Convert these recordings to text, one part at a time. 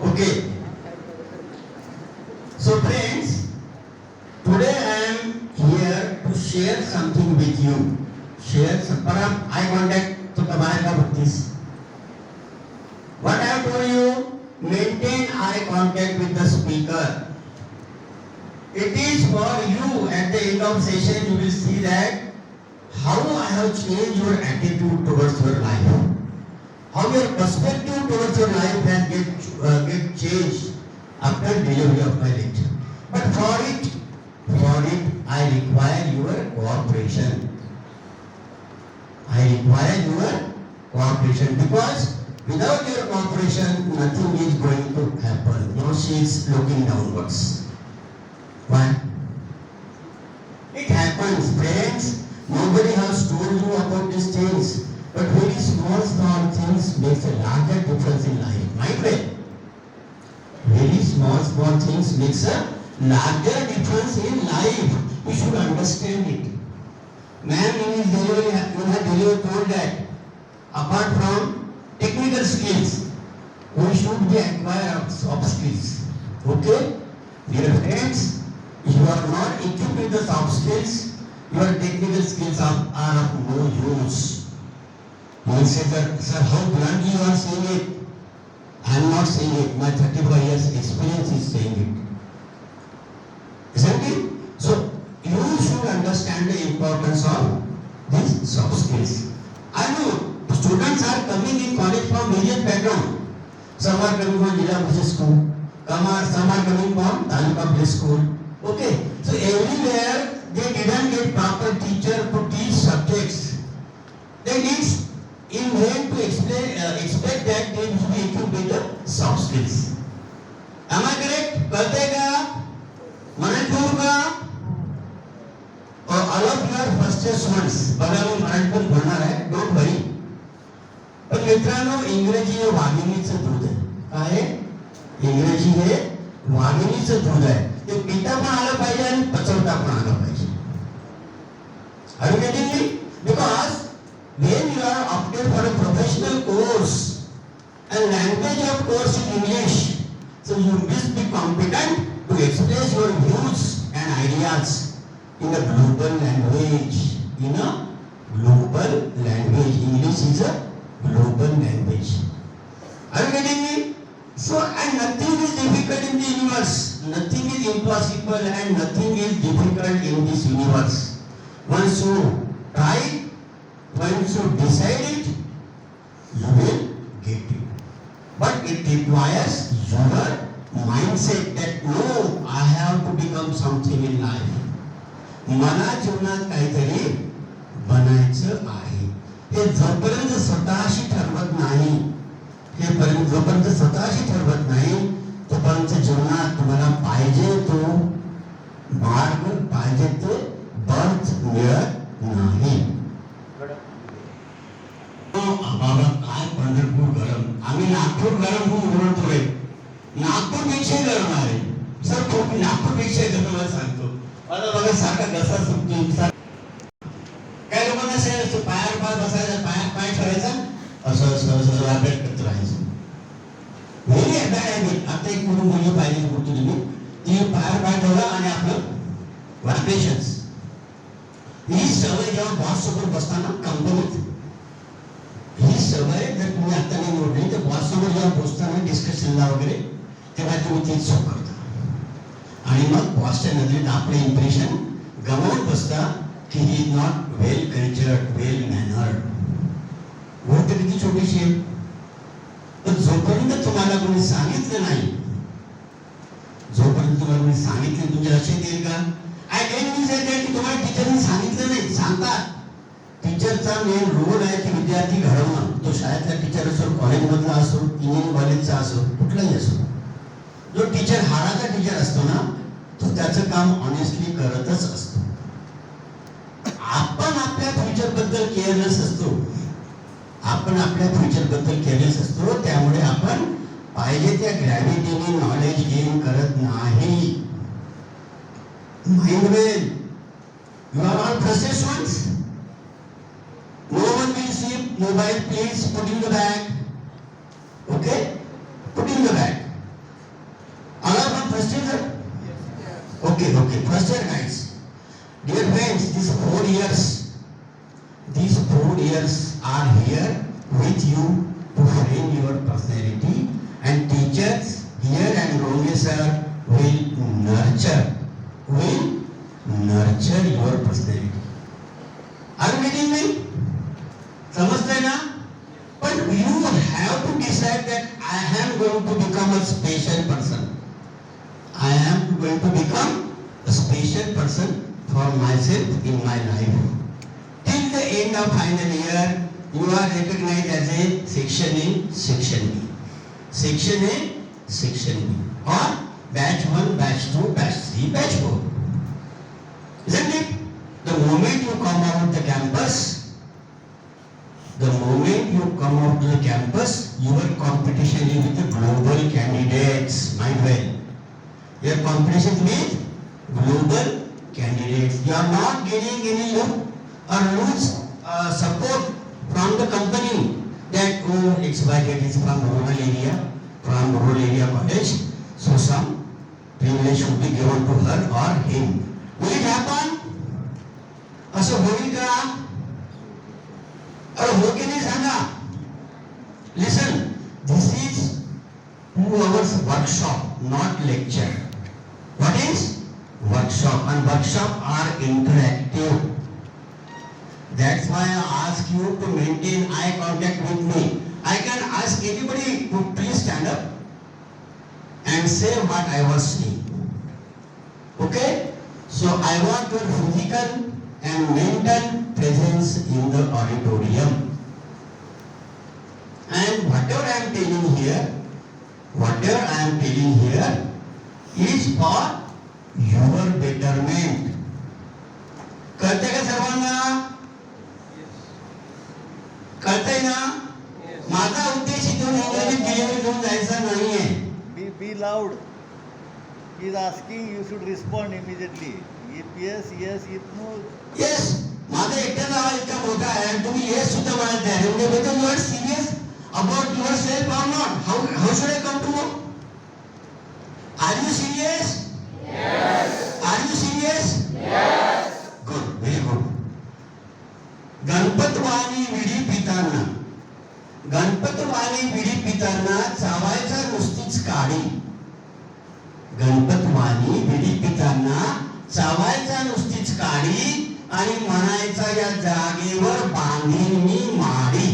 Okay. So friends, today I am here to share something with you. Share some perhaps eye contact to Tamarika Bhaktis. What I have told you, maintain eye contact with the speaker. It is for you at the end of session you will see that how I have changed your attitude towards your life. How your perspective towards your life has get changed after delivery of my lecture. But for it, I require your cooperation. I require your cooperation because without your cooperation, nothing is going to happen. Now she is looking downwards. Why? It happens, friends. Nobody has told you about these things. But very small things makes a larger difference in life. My friend. Very small things makes a larger difference in life. You should understand it. Man in his delivery told that apart from technical skills, we should be acquire of soft skills. Okay? Dear friends, if you are not equipped with the soft skills, your technical skills are of no use. You will say that, sir, how bluntly you are saying it? I am not saying it. My 35 years experience is saying it. Isn't it? So, you should understand the importance of these soft skills. I know students are coming in college from various backgrounds. Some are coming from Jilla Business School. Some are coming from Taluka Play School. Okay. So, everywhere they didn't get proper teacher to teach subjects. They need in vain to expect that they will be equipped with the soft skills. Am I correct? कहते का मराठीवर का all of your first year students बघा मी मराठीतून बोलणार आहे don't वरी पण मित्रांनो इंग्रजी हे वाघिणीचं दूध आहे काय इंग्रजी हे वाघिणीचं दूध आहे ते पिता पण आलं पाहिजे आणि पचवता पण आलं पाहिजे Are you getting me? Because when you are opted for a professional course and language of course is English, so you must be competent to express your views and ideas in a global language. In a global language, English is a global language. Are you getting me? So, and nothing is difficult in the universe. Nothing is impossible and nothing is difficult in this universe. Once you try, once you decide it, you will get it. But it requires your mindset that no, I have to become something in life. मला जीवनात काहीतरी बनायचं आहे. हे जोपर्यंत स्वतःशी ठरवत नाही, जोपर्यंत स्वतःशी ठरवत नाही, तोपर्यंत जीवनात तुम्हाला पाहिजे तो मार्ग, पाहिजे ते बर्थ मिळत नाही. बाबा काय पंढरपूर गरम, आम्ही नागपूर गरम म्हणून ओरडतोय. नागपूर पेक्षा गरम आहे सर, खूप नागपूर पेक्षा गरम आहे सांगतो. मला बघा सारखा घसा सुटतो. काय लोकांना असं पायावर पाय बसायचं, पायात पाय ठेवायचा, असं असं असं अभ्यास करत राहायचं. Very bad habit. आता एक मुलगी पाहिजे कुठे तुम्ही ती पायावर पाय ठेवला आणि आपलं व्हायब्रेशन्स ही सवय जेव्हा बॉस सोबत बसताना कंपनीत ही सवय जर तुम्ही आता नाही निवडली तर बॉस सोबत जेव्हा बसताना डिस्कशनला वगैरे तेव्हा तुम्ही तीच चूक करता आणि मग बॉसच्या नजरेत आपले इम्प्रेशन गमावून बसता की he is not well cultured, well mannered. गोष्ट किती छोटीशी आहे, पण जोपर्यंत तुम्हाला कोणी सांगितलं नाही, जोपर्यंत तुम्हाला कोणी सांगितलं तुमच्या लक्षात येईल का? आय डोंट मीन की तुम्हाला टीचरने सांगितलं नाही, सांगतात. टीचरचा मेन रोल आहे की विद्यार्थी घडवणं. तो शाळेतला टीचर असो, कॉलेजमधला असो, इंजिनिअरिंग कॉलेजचा असो, कुठलाही असो. जो टीचर हाडाचा टीचर असतो ना, तो त्याचं काम ऑनेस्टली करतच असतो. आपण आपल्या फ्युचर बद्दल केअरलेस असतो. आपण आपल्या फ्युचर बद्दल केअरलेस असतो. त्यामुळे आपण पाहिजे त्या ग्रॅव्हिटीने नॉलेज गेन करत नाही. Mind well, you are all precious ones. No one will see mobile, please put in the bag. Okay? Put in the bag. Okay, okay. First year guys. Dear friends, these 4 years are here with you to frame your personality, and teachers here and Ronge sir will nurture your personality. Are you getting me? समजतंय ना? But you have to decide that I am going to become a special person. I am going to become a special person for myself in my life. Till the end of final year, you are recognized as a section A, section B. Section A, section B. Or batch 1, batch 2, batch 3, batch 4. Isn't it? The moment you come out the campus, your competition is with the global candidates. Mind well. Your competition with global candidates. You are not getting any loose support from the company that XYZ is from rural area college, so some privilege should be given to her or him. Will it happen? असं होईल का? अरे हो की नाही सांगा? Listen, this is 2 hours workshop, not lecture. What is workshop? And workshop are interactive. That's why I ask you to maintain eye contact with me. I can ask anybody to please stand up and say what I was saying. Okay? So I want your physical and mental presence in the auditorium. And whatever I am telling here is for your betterment. कळतंय का सर्वांना? कळतंय ना? माझा उद्देश इथून इंग्रजी delivery घेऊन जायचा नाहीये. Be loud. He is asking, you should respond immediately. If yes, yes. If no. Yes. माझा एकट्याचा आवाज इतका मोठा आहे आणि तुम्ही येस सुद्धा म्हणत नाही. म्हणजे whether you are serious about yourself or not. How should I come to know? Are you serious? Yes. Are you serious? Yes. Good. Very good. गणपतवाणी विडी पिताना चावायचा नुसतीच काडी. गणपतवाणी विडी पिताना चावायचा नुसतीच काडी आणि म्हणायचा या जागेवर बांधीन मी माडी.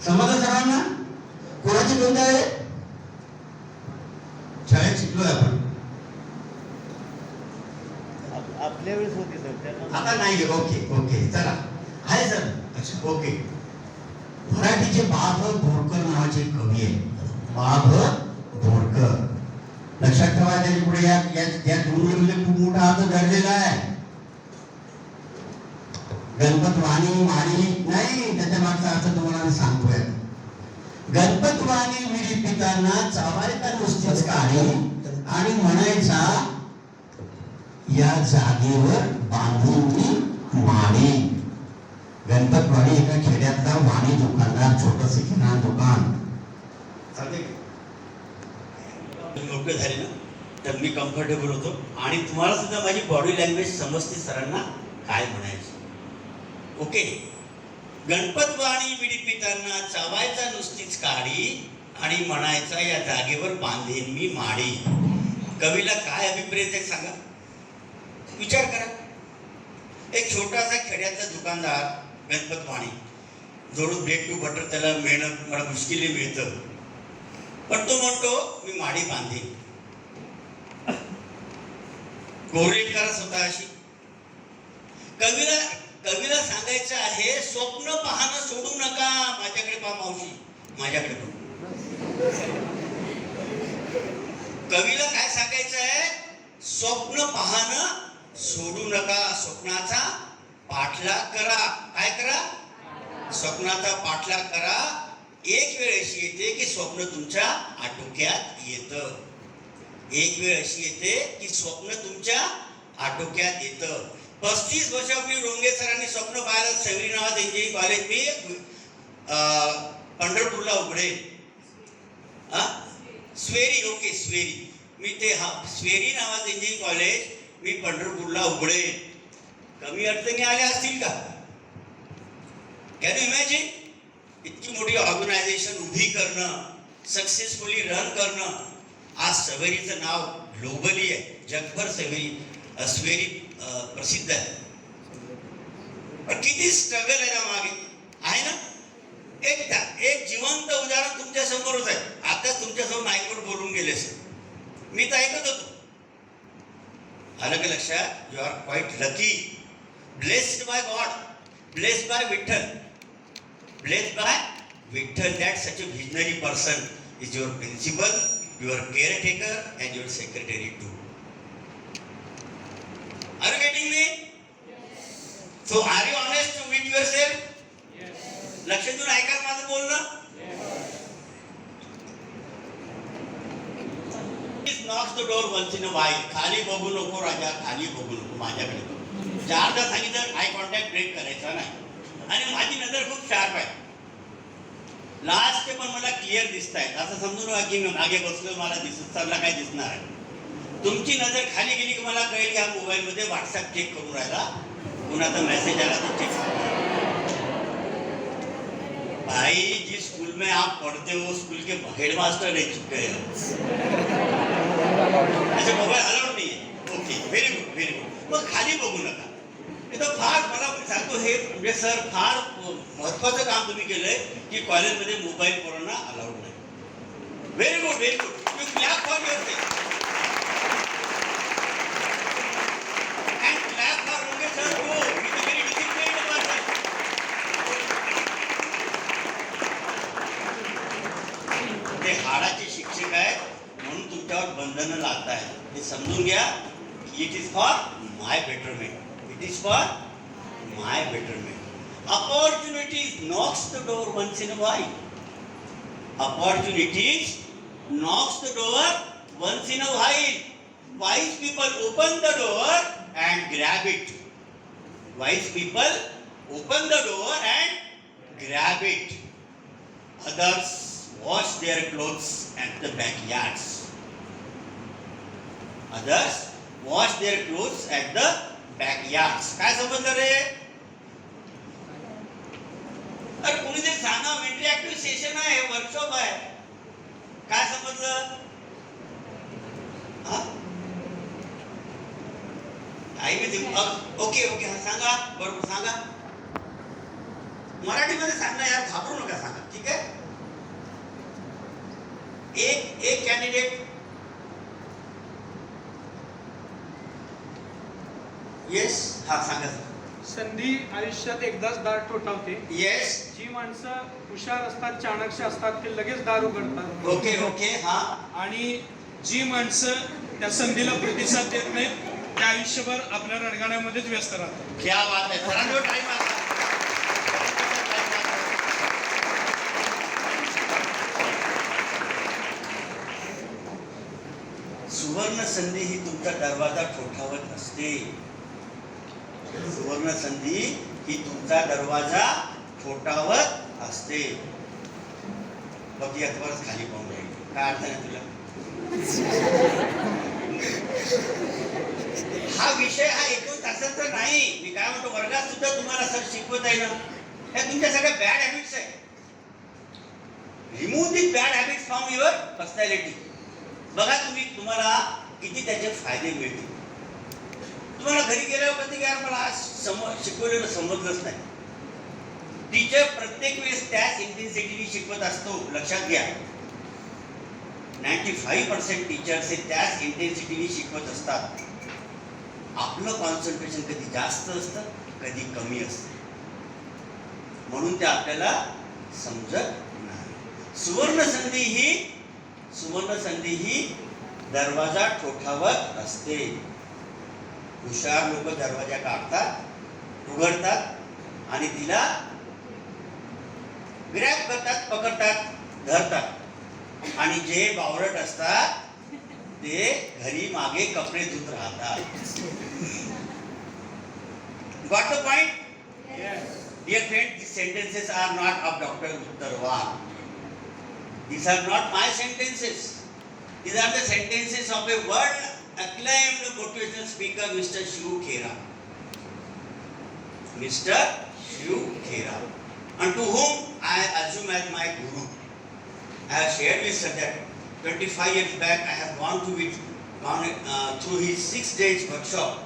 समजलं सर्वांना? कोणाची नोंद आहे? शाळेत शिकलोय आपण. आपल्या वेळेस होती सर. आता नाही. ओके चला. आहे सर. अच्छा ओके. मराठीचे बाभ बोरकर नावाचे कवी आहे. बाभ बोरकर. लक्षात ठेवा. त्याच्या पुढे या दोन्हीमध्ये खूप मोठा अर्थ दडलेला आहे. गणपतवाणी माडी नाही, त्याच्या मागचा अर्थ तुम्हाला मी सांगतोय. गणपतवाणी विडी पिताना चावायचा नुसतीच काडी आणि म्हणायचा या जागेवर बांधून मी माडी. गणपतवाडी एका खेड्यातला वाणी दुकानदार, छोटस किराणा दुकान. योग्य झाले ना तर मी कम्फर्टेबल होतो आणि तुम्हाला सुद्धा माझी बॉडी लँग्वेज समजते सरांना काय म्हणायचं. ओके. गणपतवाणी विडी पिताना चावायचा नुसतीच काडी आणि म्हणायचा या जागेवर बांधेन मी माडी. कवीला काय अभिप्रेत आहे सांगा? विचार करा. एक छोटासा खेड्याचा दुकानदार गणपतवाणी, जोडून ब्रेड टू बटर त्याला मिळणं मला मुश्किली मिळतं, पण तो म्हणतो मी माडी बांधेन. गोरेकरच होता अशी. कवीला सांगायचं आहे स्वप्न पाहणं सोडू नका. माझ्याकडे पहा मावशी, माझ्याकडे कवीला काय सांगायचं आहे? स्वप्न पाहणं सोडू नका. स्वप्नाचा पाठलाग करा. काय करा? स्वप्नाचा पाठलाग करा. एक वेळ अशी येते की स्वप्न तुमच्या आटोक्यात येतं. एक वेळ अशी येते की स्वप्न तुमच्या आटोक्यात येतं. 35 वर्षापूर्वी रोंगे सरांनी स्वप्न पाहिलं सैरी नावाचं इंजिनिअरिंग कॉलेज मी पंढरपूरला उघडेल. स्वेरी. ओके स्वेरी. मी ते स्वेरी नावाचं इंजिनिअरिंग कॉलेज मी पंढरपूरला उघडेन. कमी अडचणी आल्या असतील का? Can you imagine? इतकी मोठी ऑर्गनायझेशन उभी करणं, सक्सेसफुली रन करणं. आज सवेरीचं नाव ग्लोबली आहे, जगभर स्वेरी प्रसिद्ध आहे. पण किती स्ट्रगल आहे ना मागे, आहे ना? एक जिवंत उदाहरण तुमच्या समोरच आहे. आताच तुमच्यासमोर माईकवर बोलून गेले असेल, मी तर ऐकत होतो. आलं का लक्षात? You are quite lucky, blessed by God, blessed by Vitthal, blessed by Vittal, that such a visionary person is your principal, your caretaker and your secretary too. Are you getting me? Yes. So are you honest with yourself? Yes. लक्ष देऊन ऐका माझं बोलणं. Please knocks the door once in a while. खाली बघू नको राजा, खाली बघू नको माझ्याकडे. चारदा सांगितलं आय कॉन्टॅक्ट ब्रेक करायचा नाही. आणि माझी नजर खूप शार्प आहे. लास्ट पण मला क्लिअर दिसत आहेत. असं समजू नका की मी मागे बसलोय मला दिसत चालला काय दिसणार आहे. तुमची नजर खाली गेली की मला कळेल की हा मोबाईलमध्ये व्हॉट्सअप चेक करून राहिला, कुणाचा मेसेज आला तो चेक. भाई जिस स्कूल में आप पढ़ते हो स्कूल के हेडमास्टर रह चुके हैं. अच्छा मोबाईल अलाउड नाही आहे. Okay, very good very good. मग खाली बघू नका. इथं फार मला सांगतो हे म्हणजे सर फार महत्वाचं काम तुम्ही केलंय की कॉलेजमध्ये मोबाईल पोरांना अलाउड नाही. Very good very good. You clap for yourself and clap for Roge sir too. It is very disciplined person. ते हाडाचे शिक्षक आहेत म्हणून तुमच्यावर बंधनं लादत आहेत. हे समजून घ्या. It is for my betterment. It is for my betterment. Opportunities knocks the door once in a while. Opportunities knocks the door once in a while. Wise people open the door and grab it. Wise people open the door and grab it. Others wash their clothes at the backyards. Others wash their clothes at the बॅकयार्ड्स. काय समजलं रे? अरे कोणी तरी सांगा. Interactive session आहे, workshop आहे. काय समजलं? ओके ओके सांगा. बरोबर सांगा. मराठीमध्ये सांगा यार, घाबरू नका सांगा. ठीक आहे. एक कॅन्डिडेट. येस, हा सांगा. संधी आयुष्यात एकदाच दार ठोठावते. येस. जी माणसं हुशार असतात, चाणक्य असतात, ते लगेच दार उघडतात. Okay okay. हा. आणि जी माणसं त्या संधीला प्रतिसाद देत नाहीत त्या आयुष्यभर आपल्या रणगाण्यामध्येच व्यस्त राहतात. क्या बात आहे. सरांवर टाइम आहे. सुवर्ण संधी ही तुमचा दरवाजा ठोठावत असते. सुवर्ण संधी ही तुमचा दरवाजा ठोठावत असते. बघ यातवरच खाली पाहून राहील. काय अर्थ आहे तुला? हा विषय हा 1 तासाचा नाही. मी काय म्हणतो, वर्गात सुद्धा तुम्हाला सर शिकवत आहे ना, ह्या तुमच्या सगळ्या बॅड हॅबिट्स आहेत. Remove the bad habits from your personality. बघा तुम्हाला किती त्याचे फायदे मिळतील. तुम्हाला घरी गेल्यावर कधी यार मला आज शिकवलेलं समजलंच नाही. टीचर प्रत्येक वेळेस त्याच इंटेन्सिटीने शिकवत असतो. लक्षात घ्या. 95% टीचर्स हे त्याच इंटेन्सिटीने शिकवत असतात. आपलं कॉन्सन्ट्रेशन कधी जास्त असतं, कधी कमी असतं, म्हणून ते आपल्याला समजत नाही. सुवर्ण संधी ही दरवाजा ठोठावत असते. हुशार लोक दरवाजा काढतात, उघडतात आणि तिला ग्रॅब करतात, पकडतात, धरतात. आणि जे बावळट असतात ते घरी मागे कपडे धुत राहतात. Got the point? Dear friends, these sentences are not of Dr. Uttarwar. These are not my sentences. These are the sentences of a world acclaimed motivational speaker, Mr. Shiv Khera. Mr. Shiv Khera, and to whom I assume as my guru. I have shared with sir that 25 years back I have gone through his 6 days workshop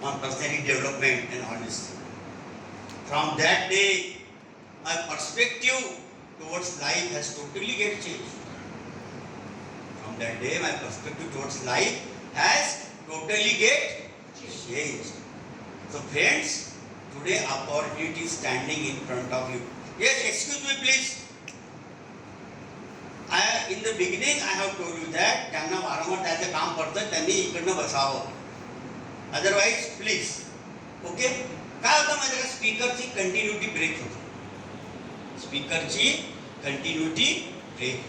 on personality development and honesty. From that day, my perspective towards life has totally get changed. From that day, my perspective towards life has totally get changed. So friends, today opportunity is standing in front of you. Yes, excuse me please. In the beginning I have told you that ज्यांना वारंवार त्याचं काम पडतं त्यांनी इकडनं बसावं. Otherwise please. Okay. काय होतं माझ्या स्पीकरची कंटिन्युटी ब्रेक होते. स्पीकरची कंटिन्युटी ब्रेक.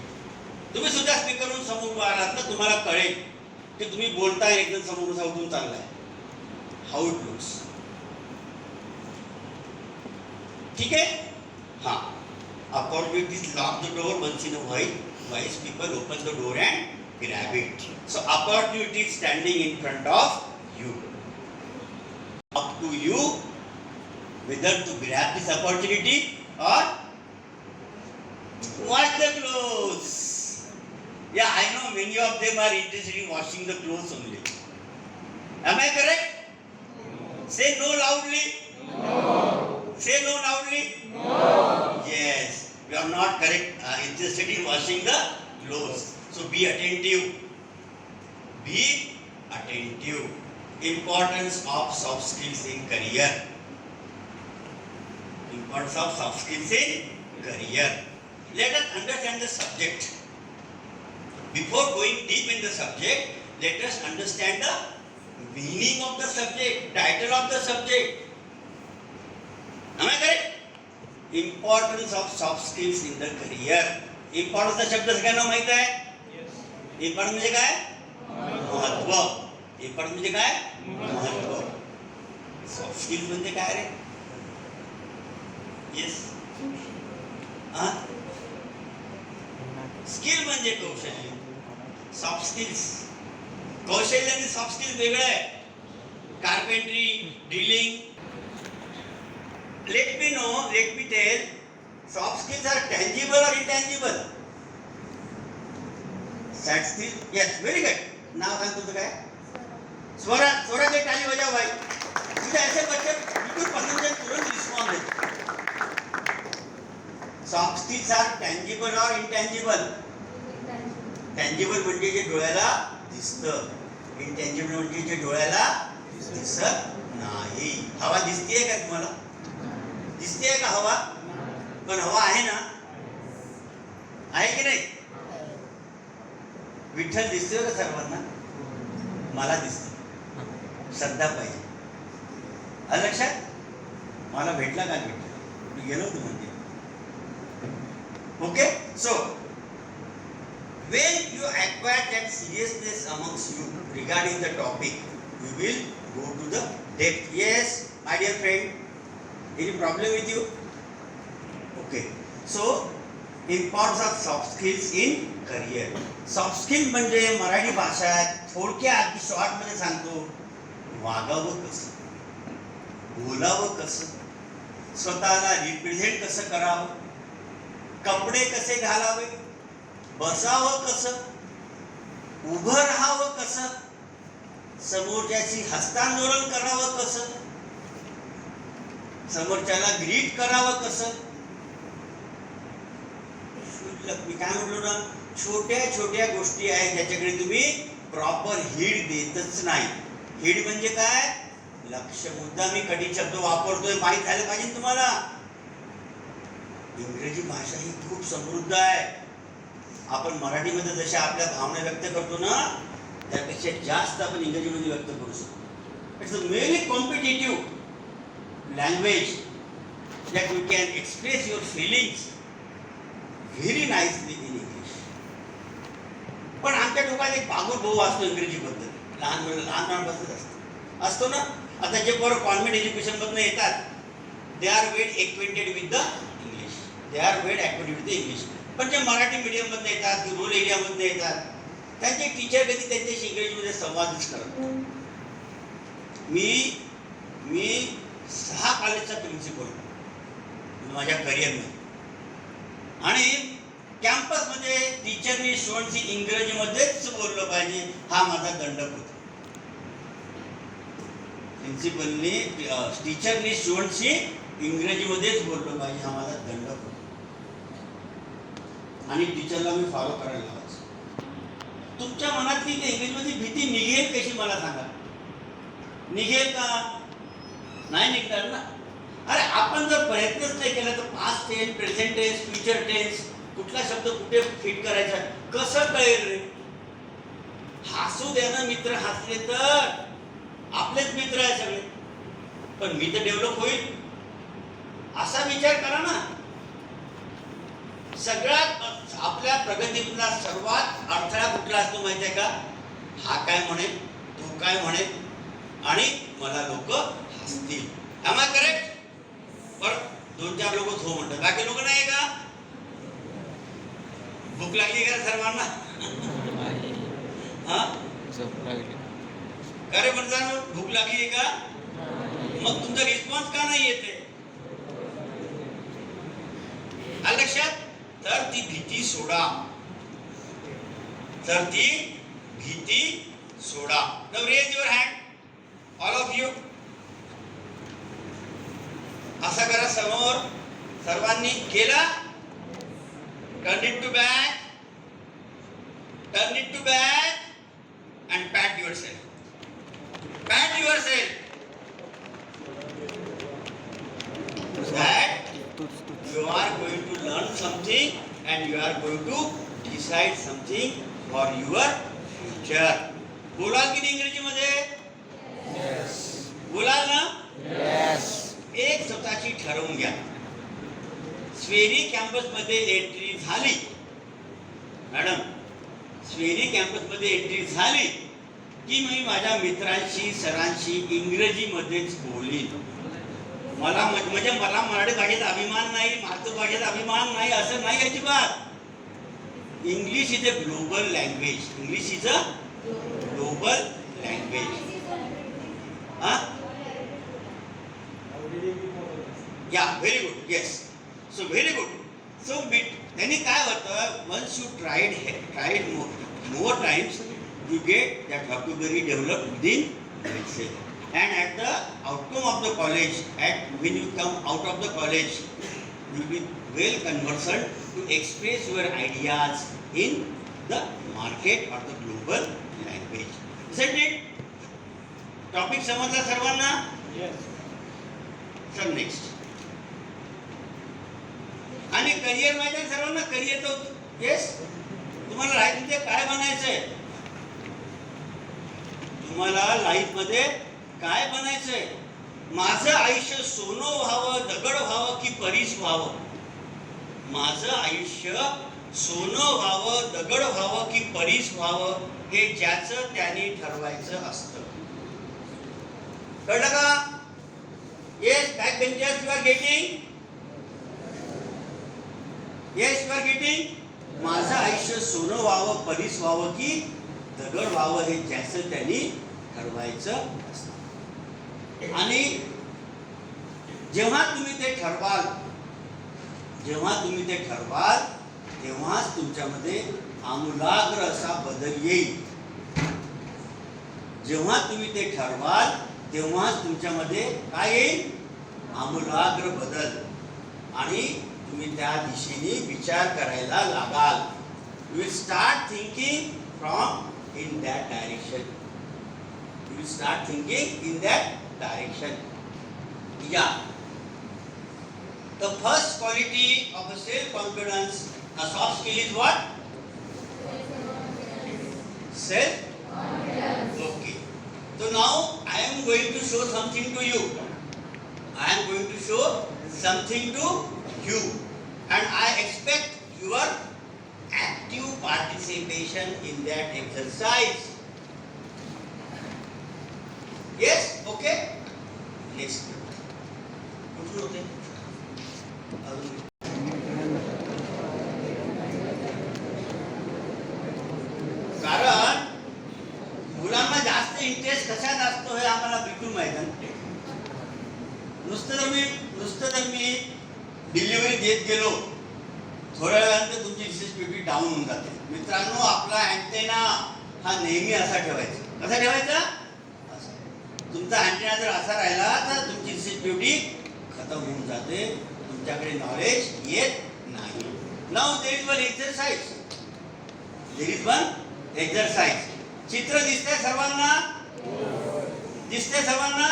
तुम्ही सुद्धा स्पीकरवरून समोर उभा आलात ना, तुम्हाला कळेल की तुम्ही बोलताय एकदम समोर उठून चाललाय. How it looks. ठीक आहे. हा. Opportunities lock the door once in a while. Wise people open the door and grab it. So opportunity is standing in front of you. Up to you whether to grab this opportunity or wash the clothes. Yeah, I know many of them are interested in washing the clothes only. Am I correct? Say no loudly. No. Say no loudly. No. Yes. You are not correct, interested in washing the clothes. So be attentive. Be attentive. Importance of soft skills in career. Importance of soft skills in career. Let us understand the subject. Before going deep in the subject, let us understand the meaning of the subject, title of the subject. Am I correct? Importance of soft skills in the career. Importance चा शब्द सगळ्यांना माहित आहे? Importance म्हणजे काय? महत्व. Importance म्हणजे काय? महत्व. सॉफ्ट स्किल्स म्हणजे काय रे? येस. स्किल म्हणजे कौशल्य. Soft skills. कौशल्य आणि सॉफ्ट स्किल्स वेगळं आहे. Carpentry, drilling. Let me tell, soft skills are tangible or intangible? Soft skills, yes, very good. नाव सांग तुझं काय? स्वरा के टाली बजाओ भाई. मुझे ऐसे बच्चे बिल्कुल पसंद है, तुरंत रिस्पॉन्ड है. Soft skills are tangible or intangible? Tangible म्हणजे जे डोळ्याला दिसतं. Intangible म्हणजे जे डोळ्याला दिसत नाही. हवा दिसतेय का तुम्हाला? दिसतेय का हवा? पण हवा आहे ना? आहे की नाही? विठ्ठल दिसतोय का सर्वांना? मला दिसतो. श्रद्धा पाहिजे. आलं लक्षात? मला भेटला का विठ्ठल? मी गेलो होतो म्हणजे. Okay. So when you acquire that seriousness amongst you regarding the topic, you will go to the depth. Yes, my dear friend. Any problem with you? Okay. So, importance of soft skills in career. Soft skill म्हणजे मराठी भाषेत थोडक्यात short मध्ये सांगतो, वागावं कसं, बोलावं कसं, स्वतःला रिप्रेझेंट कसं करावं, कपडे कसे घालावे, बसावं कसं, उभं राहावं कसं, समोरच्याशी हस्तांदोलन करावं कसं, समोरच्याला ग्रीट करावं कसं. मी काय म्हटलो ना, छोट्या छोट्या गोष्टी आहेत ज्याच्याकडे तुम्ही प्रॉपर हीड देतच नाही. हीड म्हणजे काय? लक्ष. मुद्दा मी कधी शब्द वापरतोय माहित झालं पाहिजे तुम्हाला. इंग्रजी भाषा ही खूप समृद्ध आहे. आपण मराठीमध्ये जशा आपल्या भावना व्यक्त करतो ना, त्यापेक्षा जास्त आपण इंग्रजीमध्ये व्यक्त करू शकतो. It's a very competitive language that you can express your feelings very nicely in English. पण आमच्या डोक्यात एक बागुर भाऊ असतो इंग्रजीबद्दल. लहानपणापासून असतो ना. आता जे पोरं कॉन्व्हेंट एज्युकेशनमधून येतात, they are well acquainted with the English. They are well acquainted with the English. पण जे मराठी मीडियममधून येतात, रूरल एरियामधून येतात, त्यांचे टीचर कधी त्यांच्याशी इंग्रजीमध्ये संवादच करत नाही. मी 6 कॉलेजचा प्रिन्सिपल माझ्या करिअरमध्ये, आणि कॅम्पसमध्ये टीचरनी स्टुडंटशी इंग्रजीमध्येच बोललं पाहिजे हा माझा दंडक होता. प्रिन्सिपलनी टीचरनी स्टुडंटशी इंग्रजीमध्येच बोललं पाहिजे हा माझा दंडक होता. आणि टीचरला मी फॉलो करायला लावायचं. तुमच्या मनातली त्या इंग्रजीमध्ये भीती निघेल कशी मला सांगा? निघेल का? नाही निघणार ना. अरे आपण जर प्रयत्नच नाही केला तर past tense, present tense, future tense कुठला शब्द कुठे फिट करायचा कसं कळेल रे? हसू द्या ना मित्र, हसले तर आपलेच मित्र आहे सगळे. पण मी तर डेव्हलप होईल असा विचार करा ना. सगळ्यात आपल्या प्रगतीतला सर्वात अडथळा कुठला असतो माहिती आहे का? हा काय म्हणेल, तो काय म्हणेल, आणि मला लोक हसतील. Am I correct? पर 2-4 लोक हो म्हणतात, बाकी लोक नाही का? भूक लागली का सर्वांना? हा अरे म्हणता भूक लागली का? मग तुमचा रिस्पॉन्स का नाही येते? लक्षात? तर ती भीती सोडा, तर ती भीती सोडा. Now raise your hand, all of you. असं करा समोर सर्वांनी. केला? Turn it to back, turn it to back and pat yourself. Pat yourself. That you are going to learn something and you are going to decide something for your future. बोलाल की नाही इंग्रजीमध्ये? बोलाल ना? एक स्वतःची ठरवून घ्या. स्वेरी कॅम्पसमध्ये एंट्री झाली, मॅडम स्वेरी कॅम्पसमध्ये एंट्री झाली की मी माझ्या मित्रांशी सरांशी इंग्रजीमध्येच बोलीन. मला म्हणजे मला मराठी भाषेचा अभिमान नाही, मातृभाषेचा अभिमान नाही असं नाही अजिबात. English is a global language. English is a global language. Yeah very good. Yes, so very good. So त्यांनी काय होतं, once you tried more times you get that vocabulary develop within yourself. And at the outcome of the college, when you come out of the college, you will be well conversant to express your ideas in the market or the global language. Isn't it? Topic समजला सर्वांना? Yes. Sir, next. आणि career माहिती आहे सर्वांना? Career तर yes, तुम्हाला life मध्ये काय बनायचंय? तुम्हाला लाईफ मध्ये काय बनायचंय? माझं आयुष्य सोनं व्हावं, दगड व्हावं की परीस व्हावं? माझं आयुष्य सोनं व्हावं, दगड व्हावं की परीस व्हावं हे ज्याचं त्याने ठरवायचं असतं. कळलं का? Yes, back benchers, you are getting? Yes, you are getting? माझं आयुष्य सोनं व्हावं, परीस व्हावं की दगड व्हावं हे ज्याचं त्याने ठरवायचं असतं. आणि जेव्हा तुम्ही ते ठरवाल, तेव्हाच तुमच्यामध्ये आमूलाग्र असा बदल येईल. जेव्हा तुम्ही ते ठरवाल तेव्हाच तुमच्यामध्ये काय येईल? आमूलाग्र बदल. आणि तुम्ही त्या दिशेने विचार करायला लागाल. You will start thinking from in that direction. You will start thinking in that direction. Yeah. The first quality of a self-confidence, a soft skill is what? Self-confidence. Okay. So now I am going to show something to you. I am going to show something to you. And I expect your active participation in that exercise. Yes, okay. Yes. कुठून होते? कारण कशात असतो हे आम्हाला बिलकुल माहित नाही. नुसतं जर मी डिलिव्हरी देत गेलो, थोड्या वेळानंतर तुमची रिसेप्टिव्हिटी डाऊन होऊन जाते. मित्रांनो, आपला अँटेना हा नेहमी असा ठेवायचा. कसा ठेवायचा? असा. तुमचा अँटेना जर असा राहिला तर तुमची रिसेप्टिव्हिटी खतम होऊन जाते, तुमच्याकडे नॉलेज येत नाही. Now there is one exercise. चित्र दिसतंय सर्वांना? दिसतंय सर्वांना?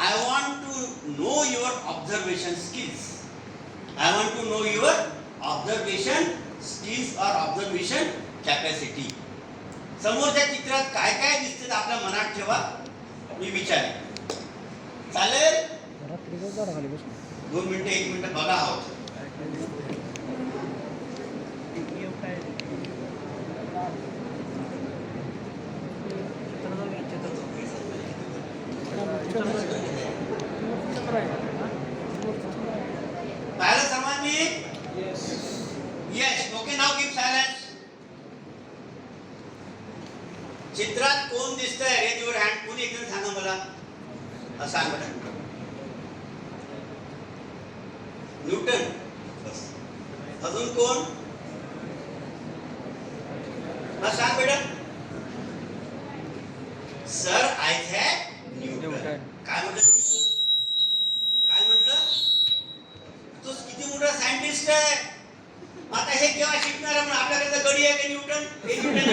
I want to know your observation skills. I want to know your observation skills or observation capacity. समोरच्या चित्रात काय काय दिसते आपल्या मनात ठेवा. मी विचारेन. चालेल? 2 मिनिटं 1 मिनिट बघा आहोत. पाहिलं सर्वांनी? Yes. Okay, now keep silence. चित्रात कोण दिसतंय? Raise your hand. कोणी एकजण सांगा मला. सांग बेटा. न्यूटन. बस. अजून कोण? सांग बेटा. Sir Isaac Newton. काय म्हटलं? काय म्हटलं? तो किती मोठा सायंटिस्ट आहे. आता हे केव्हा शिकणार? पण आपल्याकडे गडी आहे का न्यूटन? हे न्यूटन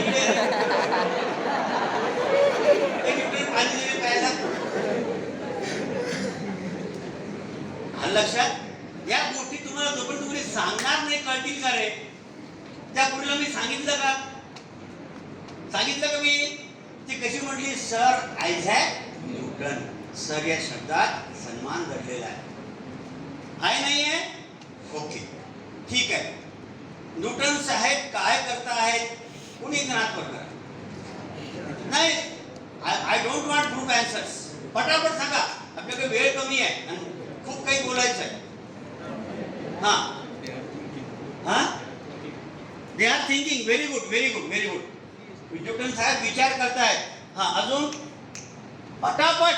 पाणी दिले पाहायला. आणि लक्षात या गोष्टी तुम्हाला जोपर्यंत तुम्ही सांगणार नाही कळतील का रे? त्या गोष्टीला मी सांगितलं का? सांगितलं का मी? ती कशी म्हटली? Sir Isaac Newton. सर या शब्दात सन्मान दडलेला आहे नाहीये? ओके, ठीक आहे. न्यूटन साहेब काय करतायत? कोणी ज्ञात करणार नाही. I don't want group answers. पटापट सांगा, आपल्याकडे वेळ कमी आहे आणि खूप काही बोलायचं आहे. They are thinking. Very good, very good, very good. Newton साहेब विचार करतायत. अजून पटापट.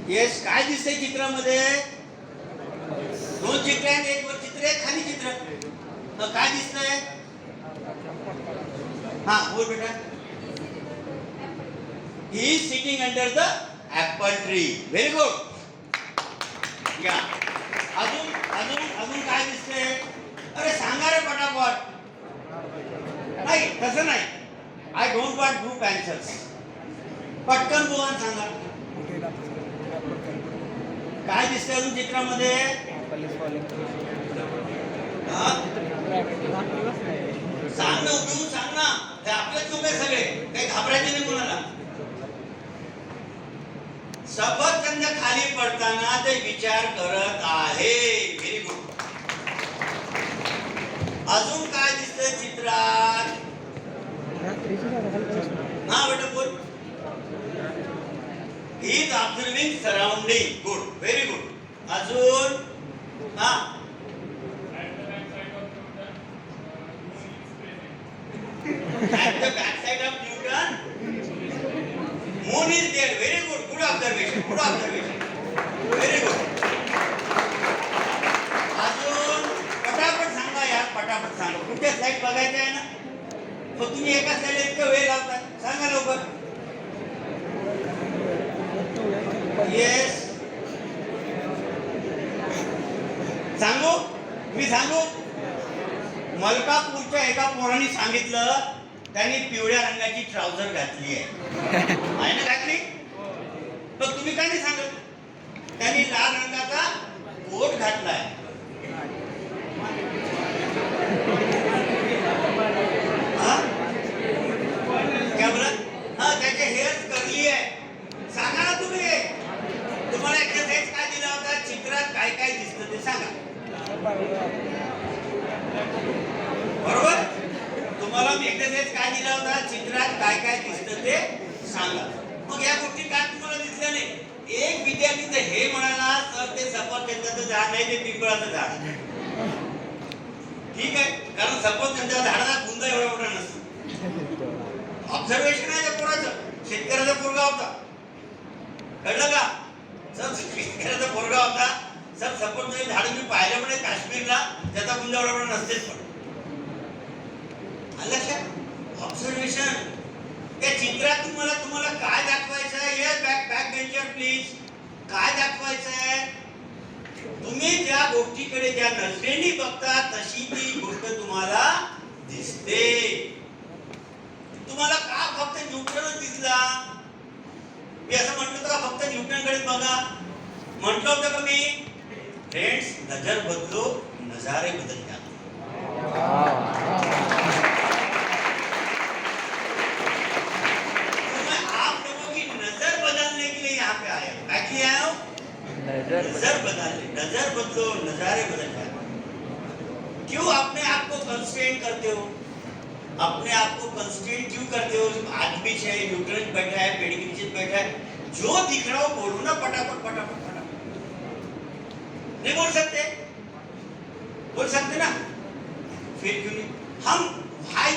येस. काय दिसतंय चित्रामध्ये? 2 चित्र आहेत. एक वर चित्र आहे, खाली चित्र. काय दिसतंय? बोल बेटा. He is sitting under the apple tree. Very good. या. अजून काय दिसतंय? अरे सांगा रे पटापट. नाही, तसं नाही. I don't want group answers. पटकन बोला, सांगा. काय दिसतंय अजून चित्रामध्ये? सांग ना, उठून सांग ना. ते आपलेच लोक आहे सगळे, काही घाबरायचे नाही कोणाला. सफरचंद खाली पडताना ते विचार करत आहे. Very good. अजून काय दिसतंय चित्रात? बेटा बोल. He is observing surrounding. Good, very good. अजून? At the backside of Newton, moon is there. Very good. Good observation. Good observation. Very good. अजून पटापट सांगा यार, पटापट सांगा. कुठे स्लाइड बघायचं आहे ना? मग तुम्ही एका स्लाइडला इतका वेळ लावता. सांगा लवकर. येस. सांगू? मी सांगू? मलकापूरच्या एका पोराने सांगितलं, त्यांनी पिवळ्या रंगाची ट्राउझर घातली आहे ना? घातली. पण तुम्ही काय नाही सांगत? त्यांनी लाल रंगाचा कोट घातलाय. काय बोलत? त्याचे हेअर्स करली आहे. सांगा ना तुम्ही. तुम्हाला एक्सरसाइज काय दिला होता? चित्रात काय काय दिसतं ते सांगा. बरोबर? तुम्हाला मी एक्सरसाइज काय दिला होता? चित्रात काय काय दिसतं ते सांगा. मग या गोष्टी काय तुम्हाला दिसल्या नाही? एक विद्यार्थी तर हे म्हणाला, सर ते सफरचंदाचं झाड नाही, ते पिंपळाचं झाड. ठीक आहे, कारण सपोज त्यांच्या झाडाला बुंदा एवढा मोठा नसतो. ऑब्झर्वेशन आहे त्या पोराचं. शेतकऱ्याचा पोरगा होता, कळलं का सर? शेतकऱ्याचा पोरगा होता सर. सपोज ते झाड मी पाहिलं म्हणजे काश्मीरला त्याचा बुंदा एवढा मोठा नसतेच. पण लक्षात ऑब्झर्वेशन. त्या चित्रात तुम्हाला काय दाखवायचं आहे? ये बॅक बेंचर प्लीज. काय दाखवायचं आहे? तुम्ही ज्या गोष्टीकडे ज्या नजरेने बघता तशी ती गोष्ट तुम्हाला दिसते. तुम्हाला का फक्त न्यूटनच दिसला? मी असं म्हटलं होतं का फक्त न्यूटनकडे बघा? म्हटलं होतं का मी? फ्रेंड्स, नजर बदलो नजारे बदल जाते. आप लोगों की नजर बदलने के लिए यहाँ पे आया. क्या किया है? नजर बदलने. नजर बदलो नजारे बदल जाते. क्यों अपने आप को कंस्ट्रेंट करते हो? अपने आप को कंस्ट्रेंट क्यों करते हो? आदमी से न्यूट्रन बैठा है, पेडिग्री से बैठा है, जो दिख रहा हो बोलो ना फटाफट फटाफट फटाफट. नहीं बोल सकते? बोल सकते ना? फिर क्यों नहीं? हम why you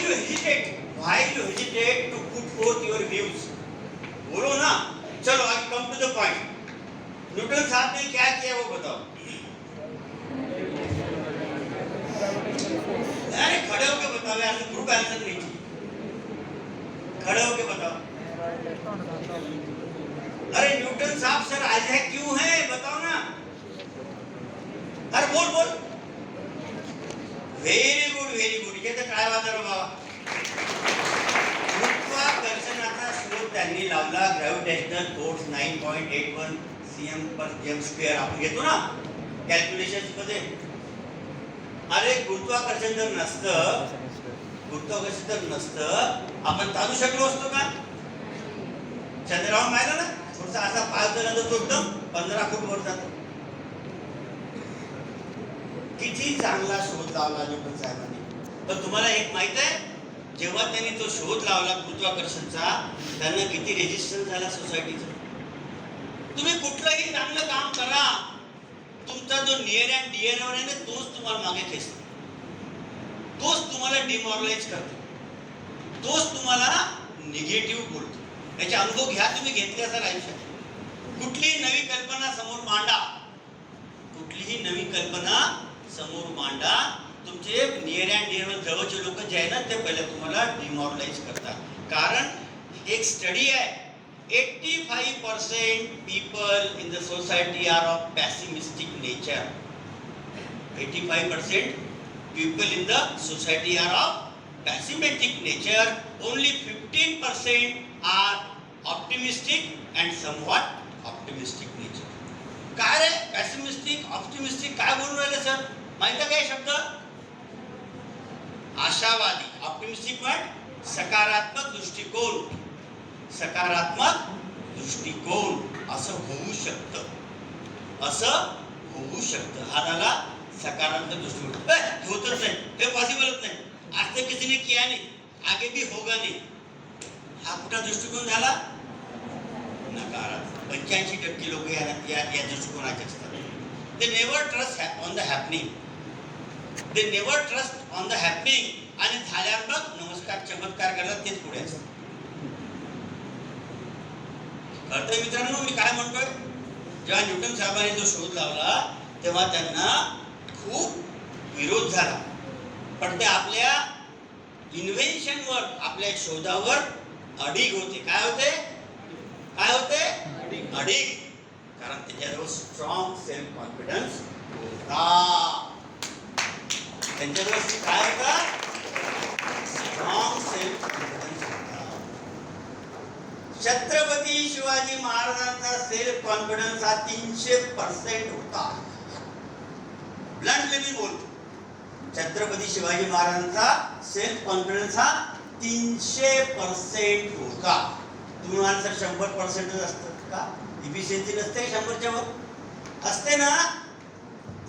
hesitate to put forth your views? बोलो ना. चलो आज come to the point. Newton साहब ने क्या किया वो बताओ. अरे खड़े होके बताओ यार, ग्रुप आंसर नहीं चाहिए. खड़े होके बताओ. अरे न्यूटन साहब सर आइजैक क्यों है बताओ ना. अरे बोल बोल. Very good very good. इथे तर काय वाजणार बाबा. गुरुत्वाकर्षणाचा शोध त्यांनी लावला. Gravitational force 9.81 cm per jem square आपण घेतो ना कॅल्क्युलेशन्स मध्ये. अरे गुरुत्वाकर्षण जर नसतं आपण चालू शकलो असतो का? चंद्रावर पाहिलं ना, थोडासा असा पाय झाल्यानंतर तो एकदम 15 फूट वर जातो. किती चांगला शोध लावला न्यूटन साहेबांनी. पण तुम्हाला एक माहित आहे, जेव्हा त्यांनी तो शोध लावला गुरुत्वाकर्षणचा, त्यांना किती रेजिस्टन्स झाला सोसायटीचा. तुम्ही कुठलंही चांगलं काम करा, तुमचा जो नियर अँड डिअर आहे ना, तोच तुम्हाला मागे खेचतो, तोच तुम्हाला डिमॉरलाइज करतो, तोच तुम्हाला निगेटिव्ह बोलतो. याचे अनुभव घ्या. तुम्ही घेतले असाल आयुष्यात. कुठलीही नवी कल्पना समोर मांडा, कुठलीही नवी कल्पना समोर मांडा, तुमचे नियर अँड डिअर जवळचे लोक जे आहे ना, ते पहिले तुम्हाला डिमॉरलाइज करतात. कारण एक स्टडी आहे, 85% people in the society are of pessimistic nature. 85% people in the society are of pessimistic nature. Only 15% are optimistic and somewhat optimistic nature. काय रे pessimistic, optimistic काय बोलून राहिले सर? माहिती आहे काय शब्द? आशावादी. ऑप्टिमिस्टिक म्हणजे सकारात्मक दृष्टिकोन. सकारात्मक दृष्टिकोन असं होऊ शकतं, असं होऊ शकतं. हा झाला सकारात्मक दृष्टिकोन. होतच नाही, हे पॉसिबलच नाही, आज तक किसी ने किया नहीं, आगे भी होगा नहीं. हा कुठला दृष्टिकोन झाला? नकारात्मक. 85% लोक या दृष्टिकोनाचे असतात. They never trust on the happening. They never trust on the happening. आणि झाल्यावर मग नमस्कार चमत्कार करतात, तेच पुढे असतात. कळतंय मित्रांनो मी काय म्हणतोय? जेव्हा न्यूटन साहेबांनी जो शोध लावला तेव्हा त्यांना खूप विरोध झाला, पण ते आपल्या इन्व्हेन्शनवर, आपल्या शोधावर अडिग होते. काय होते? काय होते? अडिग. कारण त्याच्याजवळ स्ट्रॉंग सेल्फ कॉन्फिडन्स होता. त्यांच्याजवळ काय होता? स्ट्रॉंग सेल्फ कॉन्फिडन्स होता. छत्रपती शिवाजी महाराजांचा सेल्फ कॉन्फिडन्स हा 300% होता. ब्लंटली मी बोलतो, छत्रपती शिवाजी महाराजांचा सेल्फ कॉन्फिडन्स हा 300% होता. तुम्ही म्हणाल सर 100% असतं का? इफिशियन्सी नसते 100च्या वर? असते ना.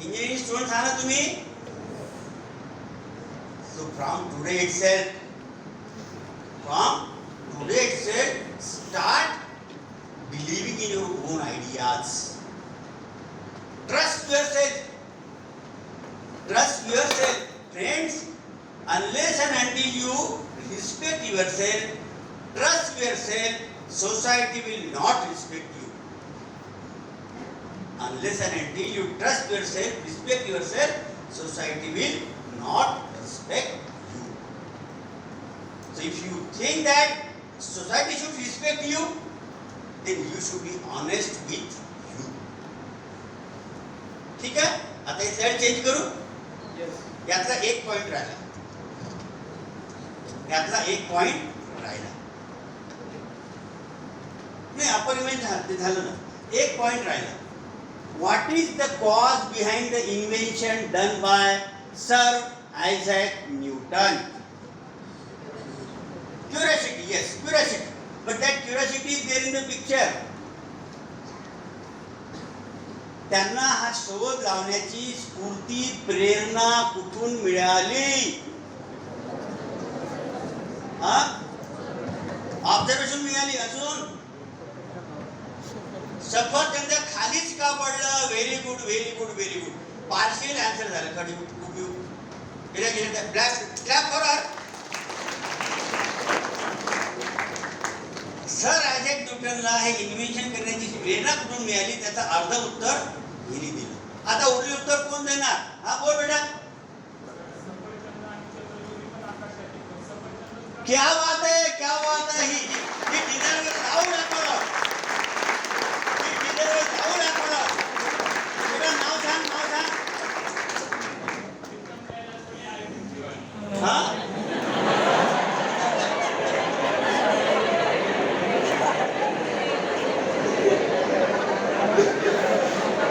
इंजिनिअरिंग स्टुडंट आहात ना तुम्ही. So from today itself, start believing in your own ideas. Trust yourself. Friends, unless and until you respect yourself, trust yourself, society will not respect you. Unless and until you trust yourself, respect yourself, society will not respect you. So if you think that society should respect you, then you should be honest with you. ठीक आहे? आता हे slide change करू. यातला एक point राहिला. नाही, अपरिमेंट झालं ना. एक पॉइंट राहिला. What is the cause behind the invention done by Sir Isaac Newton? Curiosity, yes, curiosity. But that curiosity is there in the picture. त्यांना हा शोध लावण्याची स्फूर्ती, प्रेरणा कुठून मिळाली? ऑब्झर्वेशन मिळाली. अजून सफरचंद खालीच का पडलं? Very good, very good, very good. Partial answer झालं. कधी क्लॅप फॉर सर आयझॅक न्यूटनला हे इन्व्हेन्शन करण्याची प्रेरणा कुठून मिळाली, त्याचं अर्ध उत्तर हिने दिलं. आता उरले उत्तर कोण देणार? हा, बोल बेटा. क्या बात है, क्या बात है. ही डिनरवर जाऊ दाखवलं. बेटा नाव सांग. हा,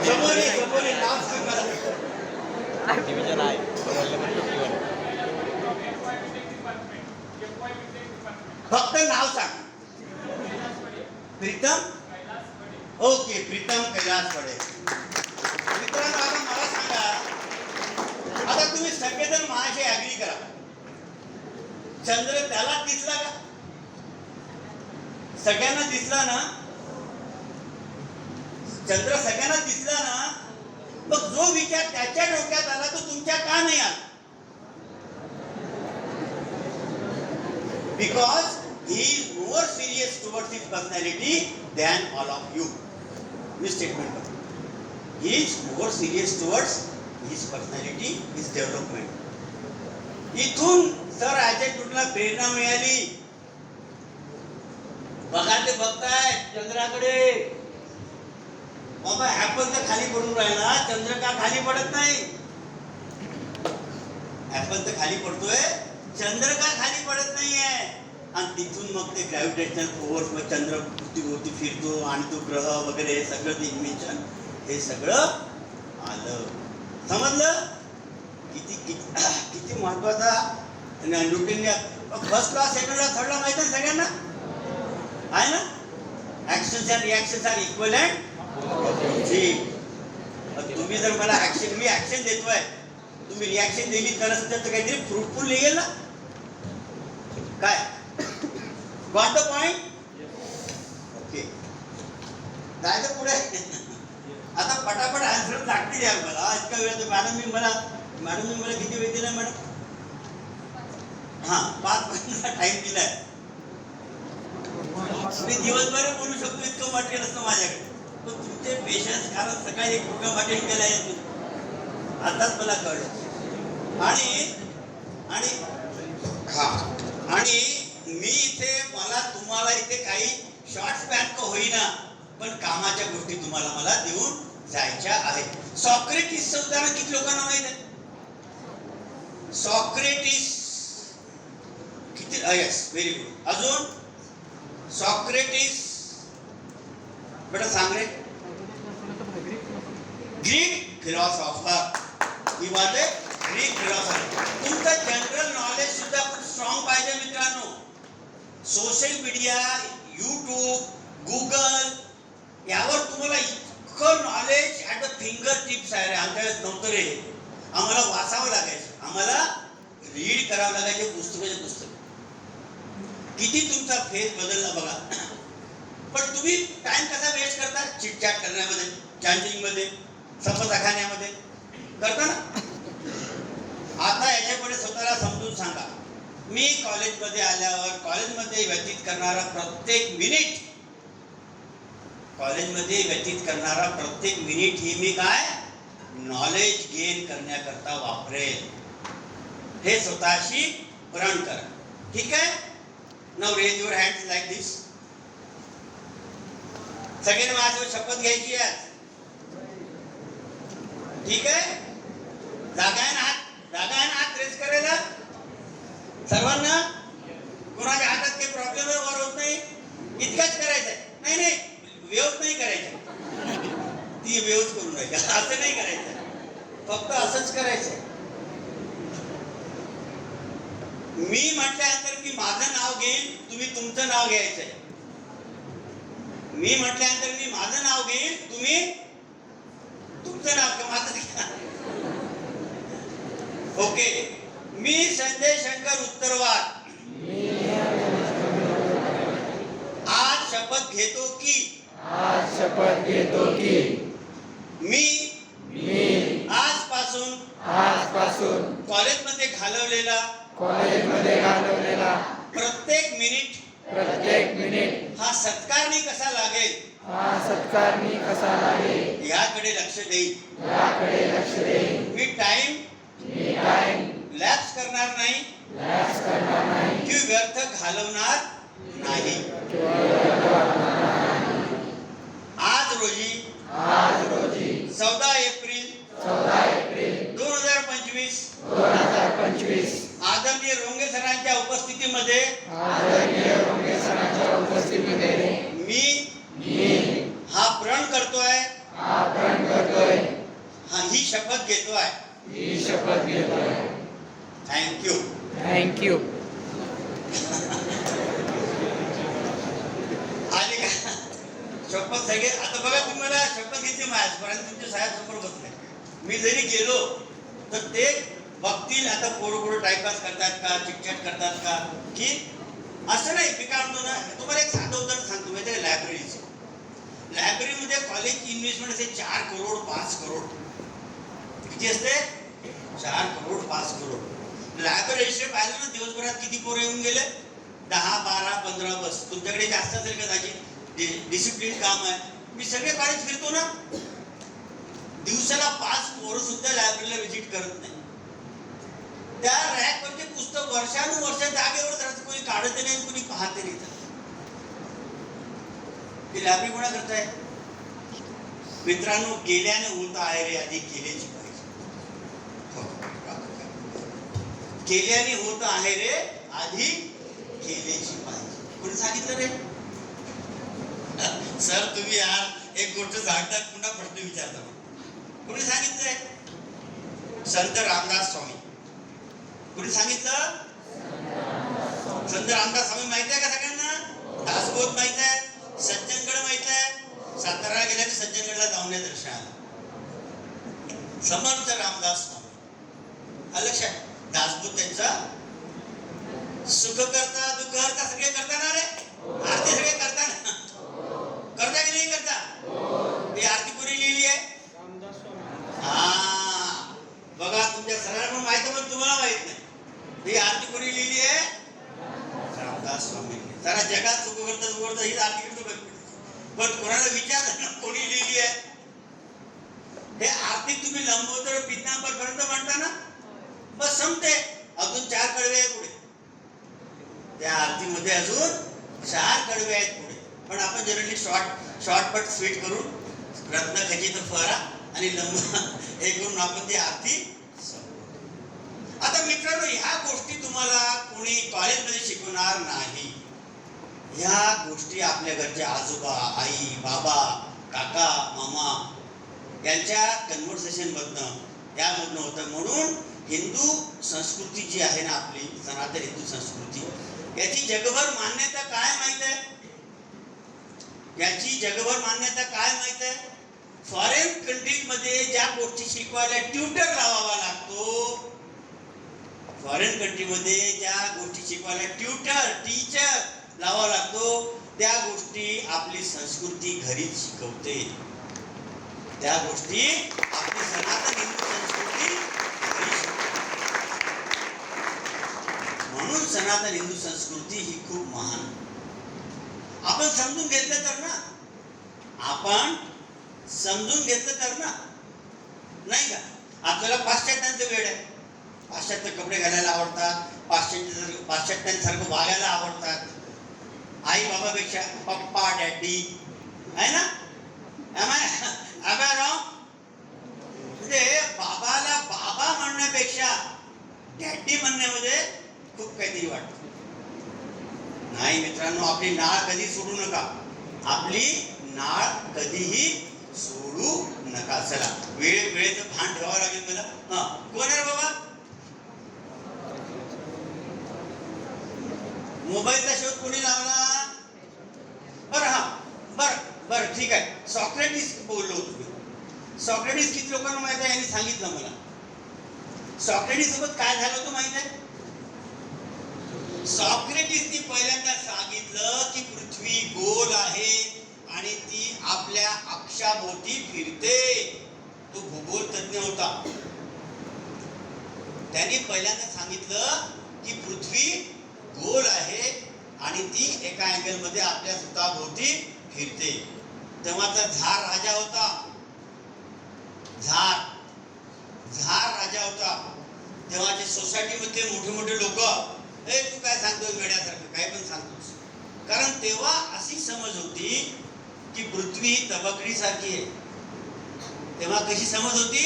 समोर नाव सांग मला. डिव्हिजन आहे फक्त नाव सांग. प्रीतम. ओके, प्रीतम कैलास पडे. मित्रांनो, आता मला सांगा, आता तुम्ही सगळेजण माझ्याशी ऍग्री करा. चंद्र त्याला दिसला का? सगळ्यांना दिसला ना? चंद्र सगळ्यांना दिसला ना? मग जो विचार त्याच्या डोक्यात आला तो तुमच्या का नाही आला? Because he is more serious towards his personality than all of you. This statement. He is more serious towards his personality, his development. इथून सर आयझॅक न्यूटनला प्रेरणा मिळाली. बघा, ते बघताय चंद्राकडे. बाबा, ऍपल तर खाली पडून राहिला, चंद्र का खाली पडत नाही? ऍपल तर खाली पडतोय, चंद्र का खाली पडत नाहीये? आणि तिथून मग ते ग्रॅव्हिटेशनल फोर्स, मग चंद्र भोवती फिरतो आणि तो ग्रह वगैरे सगळं ते इन्व्हेन्शन, हे सगळं आलं. समजलं? किती महत्वाचा न्यूटनने first class, second class, third class माहिती आहे सगळ्यांना? आहे ना? Actions and reactions are equivalent. तुम्ही जर मला मी ऍक्शन देतोय, तुम्ही रिॲक्शन दिली तरच त्याचं काहीतरी फ्रुटफुल निघेल ना. काय गॉट द पॉइंट? ओके, जायचं पुढे. आता पटापट आन्सर लागतील यार मला. इतका वेळ मॅडम मला किती वेळ दिला मॅडम? हा, 5 मिनिटाचा टाइम दिलाय. मी दिवसभर बोलू शकतो, इतकं मटेरियल असतं माझ्याकडे. पण तुमचे पेशन्स, कारण सकाळी एक प्रोग्राम अटेंड केला आहे, आताच मला कळलं. आणि मी इथे, तुम्हाला इथे काही शॉर्ट स्पॅन का होईना, पण कामाच्या गोष्टी तुम्हाला मला देऊन जायच्या आहेत. सॉक्रेटिसचं उदाहरण किती लोकांना माहित आहे? सॉक्रेटिस किती? Yes, very good. अजून सॉक्रेटिस बेटा सांग रे. Greek philosopher. ही बात आहे, ग्रीक फिलॉसॉफर. तुमचं जनरल नॉलेज सुद्धा खूप स्ट्रॉंग पाहिजे मित्रांनो. सोशल मीडिया, यूट्यूब, गुगल यावर तुम्हाला इतकं knowledge at the finger tips आहे. आमच्या वेळेस नव्हतं रे. आम्हाला वाचावं लागायचं, आम्हाला रीड करावं लागायचे पुस्तकाचे पुस्तक. किती तुमचा फेस बदलला बघा. पण तुम्ही टाइम कसा वेस्ट करता? चिटचॅट करण्यामध्ये, चॅटिंगमध्ये, समजा खाण्यामध्ये करता ना. आता याच्यापुढे स्वतःला समजून सांगा. मी कॉलेजमध्ये आल्यावर कॉलेजमध्ये व्यतीत करणारा प्रत्येक मिनिट ही मी काय नॉलेज गेन करण्याकरता वापरेल, हे स्वतःशी प्रण करा. ठीक आहे. Now raise your hands like this. सगळ्यांनी माझ्यासोबत शपथ घ्यायची आहे. ठीक आहे. जागा आहे ना हात रेज करायला सर्वांना. कोणाच्या हातात काही प्रॉब्लेम वर होत नाही, इतकंच करायचंय. नाही व्यवस्थ नाही करायचं, ती व्यवस्थ करून राहायची, असं नाही करायचं, फक्त असंच करायचंय. मी म्हटल्यानंतर मी माझं नाव घेईन, तुम्ही तुमचं नाव घ्यायचंय. मी म्हटल्यानंतर मी माझं नाव घेईन, तुम्ही तुमचं नाव घ्या, माझं घ्या. ओके. मी संजय शंकर उत्तरवार आज शपथ घेतो की मी आजपासून कॉलेजमध्ये घालवलेला प्रत्येक मिनिट हा सत्कारणी कसा लागेल याकडे लक्ष देईन. मी टाइम लॅप्स करणार नाही की व्यर्थ घालवणार नाही. आज रोजी 14 एप्रिल 2025 आदरणीय रोंगे सरांच्या उपस्थितीमध्ये मी हा प्रण करतोय, ही शपथ घेतोय. थँक्यू. आले का शपथ सगळे. आता बघा, तुम्हाला शपथ घेतली माझ्यापर्यंत, तुमच्या साहेब समोर बसले. मी जरी गेलो तर ते बघतील आता पोरं टाइमपास करतात का, चिटचॅट करतात का, की असं नाही. मी काय म्हणतो ना, तुम्हाला एक साधं उदाहरण सांगतो. माहिती आहे लायब्ररीचं. लायब्ररीमध्ये कॉलेजची इन्व्हेस्टमेंट असते 4 करोड 5 करोड. किती असते? 4 करोड 5 करोड. लायब्ररी रजिस्टर पाहिलं ना, दिवसभरात किती पोरं येऊन गेले? 10 12 15 बस. तुमच्याकडे जास्त असेल कदाचित, डिसिप्लिन काम आहे. मी सगळे कॉलेज फिरतो ना, दिवसाला 5 पोरं सुद्धा लायब्ररीला व्हिजिट करत नाही. त्या रॅकवरचे पुस्तक वर्षानुवर्ष जागेवर राहतात, कोणी काढत नाही, कोणी पाहते नाही. ती लायब्ररी कोणा करताय? मित्रांनो, केल्याने होत आहे रे, आधी केल्याची पाहिजे. केल्याने होत आहे रे, आधी केल्याची पाहिजे. कोणी सांगितलं रे? सर तुम्ही यार एक गोष्ट सांगतात, पुन्हा प्रश्न विचारता. कोणी सांगितलंय? संत रामदास स्वामी. कोणी सांगितलं? संत रामदास स्वामी माहित आहे का सगळ्यांना? दासबोध माहित आहे, सज्जनगड माहित आहे. सातारा गेल्या की सज्जनगडला जाऊन या दर्शनाला. समर्थ रामदास स्वामी. लक्षात. दासबोध त्यांचा सुख करता दुःख करता सगळे करताना रे, आरती सगळे करताना करता की नाही करता? ती आरती कोणी लिहिली आहे? हा बघा, तुमच्या सरांना पण माहिती, पण तुम्हाला माहित नाही. ही आरती कोणी लिहिली आहे? रामदास स्वामी. सारा जगात सुख करता ही आरती करतो, पण कोणाला विचारलं कोणी लिहिली आहे? हे आरती तुम्ही लंबोदर पितांबर पर्यंत म्हणता ना, बस संपते. अजून 4 कडवे आहेत पुढे. त्या आरतीमध्ये अजून 4 कडवे आहेत पुढे. पण आपण जनरली शॉर्टकट स्वीट करून रत्न खचित फरा आणि हे करून आपण ती आरती. आता मित्रांनो, ह्या गोष्टी तुम्हाला कोणी कॉलेजमध्ये शिकवणार नाही. ह्या गोष्टी आपल्या घरचे आजोबा, आई, बाबा, काका, मामा यांच्या कन्व्हर्सेशन मधनं यामधनं होतं. म्हणून हिंदू संस्कृती जी आहे ना, आपली सनातन हिंदू संस्कृती, याची जगभर मान्यता काय माहित आहे? याची जगभर मान्यता काय माहित आहे? फॉरेन कंट्रीमध्ये ज्या गोष्टी शिकवायला ट्युटर लावावा लागतो, फॉरेन कंट्रीमध्ये ज्या गोष्टी शिकवायला टीचर लावावा लागतो, त्या गोष्टी आपली संस्कृती घरीच शिकवते. त्या गोष्टी आपली सनातन हिंदू संस्कृती घरी शिकवते. म्हणून सनातन हिंदू संस्कृती ही खूप महान. आपण समजून घेतलं तर ना, आपण समजून घेतलं तर ना, नाही का? आपल्याला पाश्चात्यांचं वेळ आहे. पाश्चात्य कपडे घालायला आवडतात, पाश्चात्यांसारखं वागायला आवडतात. आई बाबापेक्षा पप्पा डॅडी आहे ना. म्हणजे बाबाला बाबा म्हणण्यापेक्षा डॅडी म्हणण्यामध्ये खूप काहीतरी वाटतं. नाही मित्रांनो, आपली नाळ कधी सोडू नका. आपली नाळ कधीही सोडू नका. चला, वेळेचं भान ठेवावं लागेल मला. हा, कोण आहे बाबा? मोबाईलचा शोध कोणी लावला? बरं, हा, बरं ठीक आहे. सॉक्रेटिस बोललो होतो. सॉक्रेटिस किती लोकांना माहित आहे? यांनी सांगितलं मला. सॉक्रेटिस सोबत काय झालं होतं माहित आहे? सॉक्रेटिसनी पहिल्यांदा सांगितलं की पृथ्वी गोल आहे आणि ती आपल्या अक्षाभोवती फिरते. तो भूगोल तज्ञ होता. त्यांनी पहिल्यांदा सांगितलं की पृथ्वी गोल आहे आणि ती एका अँगल मध्ये आपल्या स्वतःभोवती फिरते. तेव्हाचा झार राजा होता. झार राजा होता. तेव्हाचे सोसायटीमध्ये मोठे मोठे लोक, ए तू काय सांगतोस वेड्यासारखं, काय पण सांगतोस. कारण तेव्हा अशी समज होती की पृथ्वी ही तबकडी सारखी आहे. तेव्हा कशी समज होती?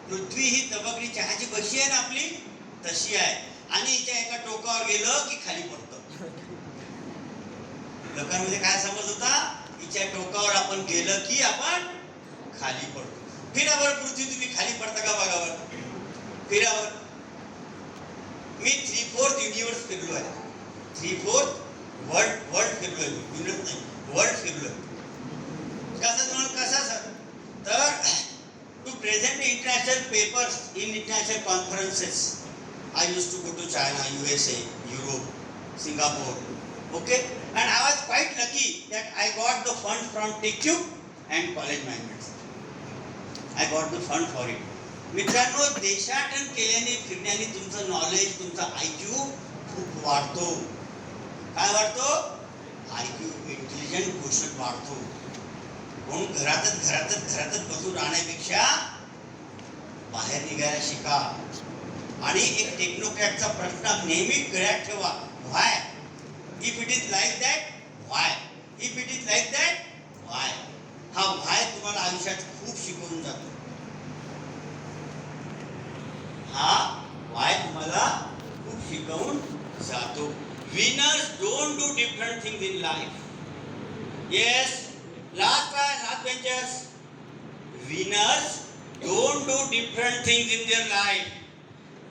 पृथ्वी ही तबकडी, चहाची बशी आहे ना आपली, तशी आहे आणि हिच्या एका टोकावर गेलं की खाली पडतं. लोकांमध्ये काय समज होता? हिच्या टोकावर आपण गेलं की आपण खाली पडतो. फिरावर पृथ्वी, तुम्ही खाली पडता का बघावर? फिरावर. मी 3/4 युनिवर्स फिरलो आहे. 3/4 वर्ल्ड फिरलोय. युनिवर्स नाही, वर्ल्ड फिरलोय. कसा सर? तर to present international papers in international conferences I used to go to China, USA, Europe, Singapore. Okay, and I was quite lucky that I got the fund from TechCube and college management. I got the fund for it. मित्रांनो, देशाटन केल्याने, फिरण्याने तुमचं knowledge, तुमचा IQ खूप वाढतो. काय वाढतो? IQ, intelligent question वाढतो. म्हणून घरातच बसून राहण्यापेक्षा बाहेर निघायला शिका. आणि एक टेक्नोक्रॅटचा प्रश्न नेहमी गळ्यात ठेवा. Why? If it is like that, why? If it is like that, why? हा व्हाय तुम्हाला आयुष्यात खूप शिकवून जातो. हा व्हाय तुम्हाला खूप शिकवून जातो. Winners don't do different things in life. Yes, last benchers. Winners don't do different things in their life,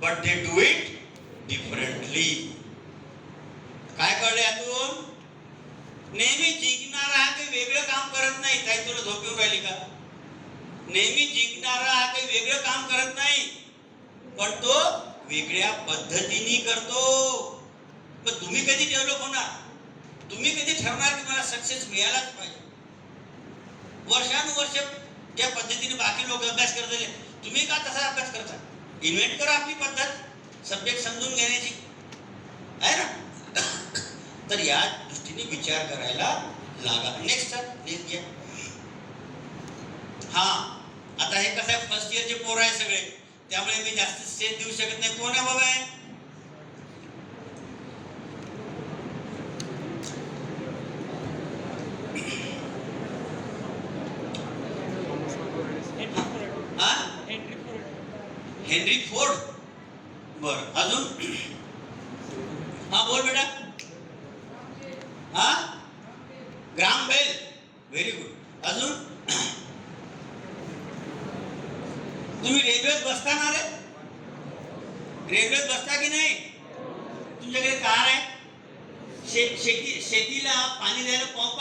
but they do it differently. काय कळलं यातून? नेहमी जिंकणारा हा काही वेगळं काम करत नाही. काही तुला झोप येऊन राहिली का? नेहमी जिंकणारा हा काही वेगळं काम करत नाही, पण तो वेगळ्या पद्धतीने करतो. पण तुम्ही कधी डेव्हलप होणार? तुम्ही कधी ठरवणार की मला सक्सेस मिळालाच पाहिजे? वर्षानुवर्ष ज्या पद्धतीने बाकी लोक अभ्यास करत, तुम्ही का तसा अभ्यास करता? इन्व्हेंट करा आपली पद्धत, सब्जेक्ट समजून घेण्याची, आहे ना. तर या दृष्टीने विचार करायला लागा. नेक्स्ट घ्या. हा, आता हे कसं आहे, फर्स्ट इयरचे पोरं आहे सगळे, त्यामुळे मी जास्त स्टेज देऊ शकत नाही. कोण आहे बाबा? Henry Ford. बर, अजून? हा, बोल बेटा. हा, ग्राम बेल. Very good. अजून? तुम्ही रेल्वेत बसता ना रे? रेल्वेत बसता की नाही? तुमच्याकडे कार आहे? शेतीला पाणी द्यायला पंप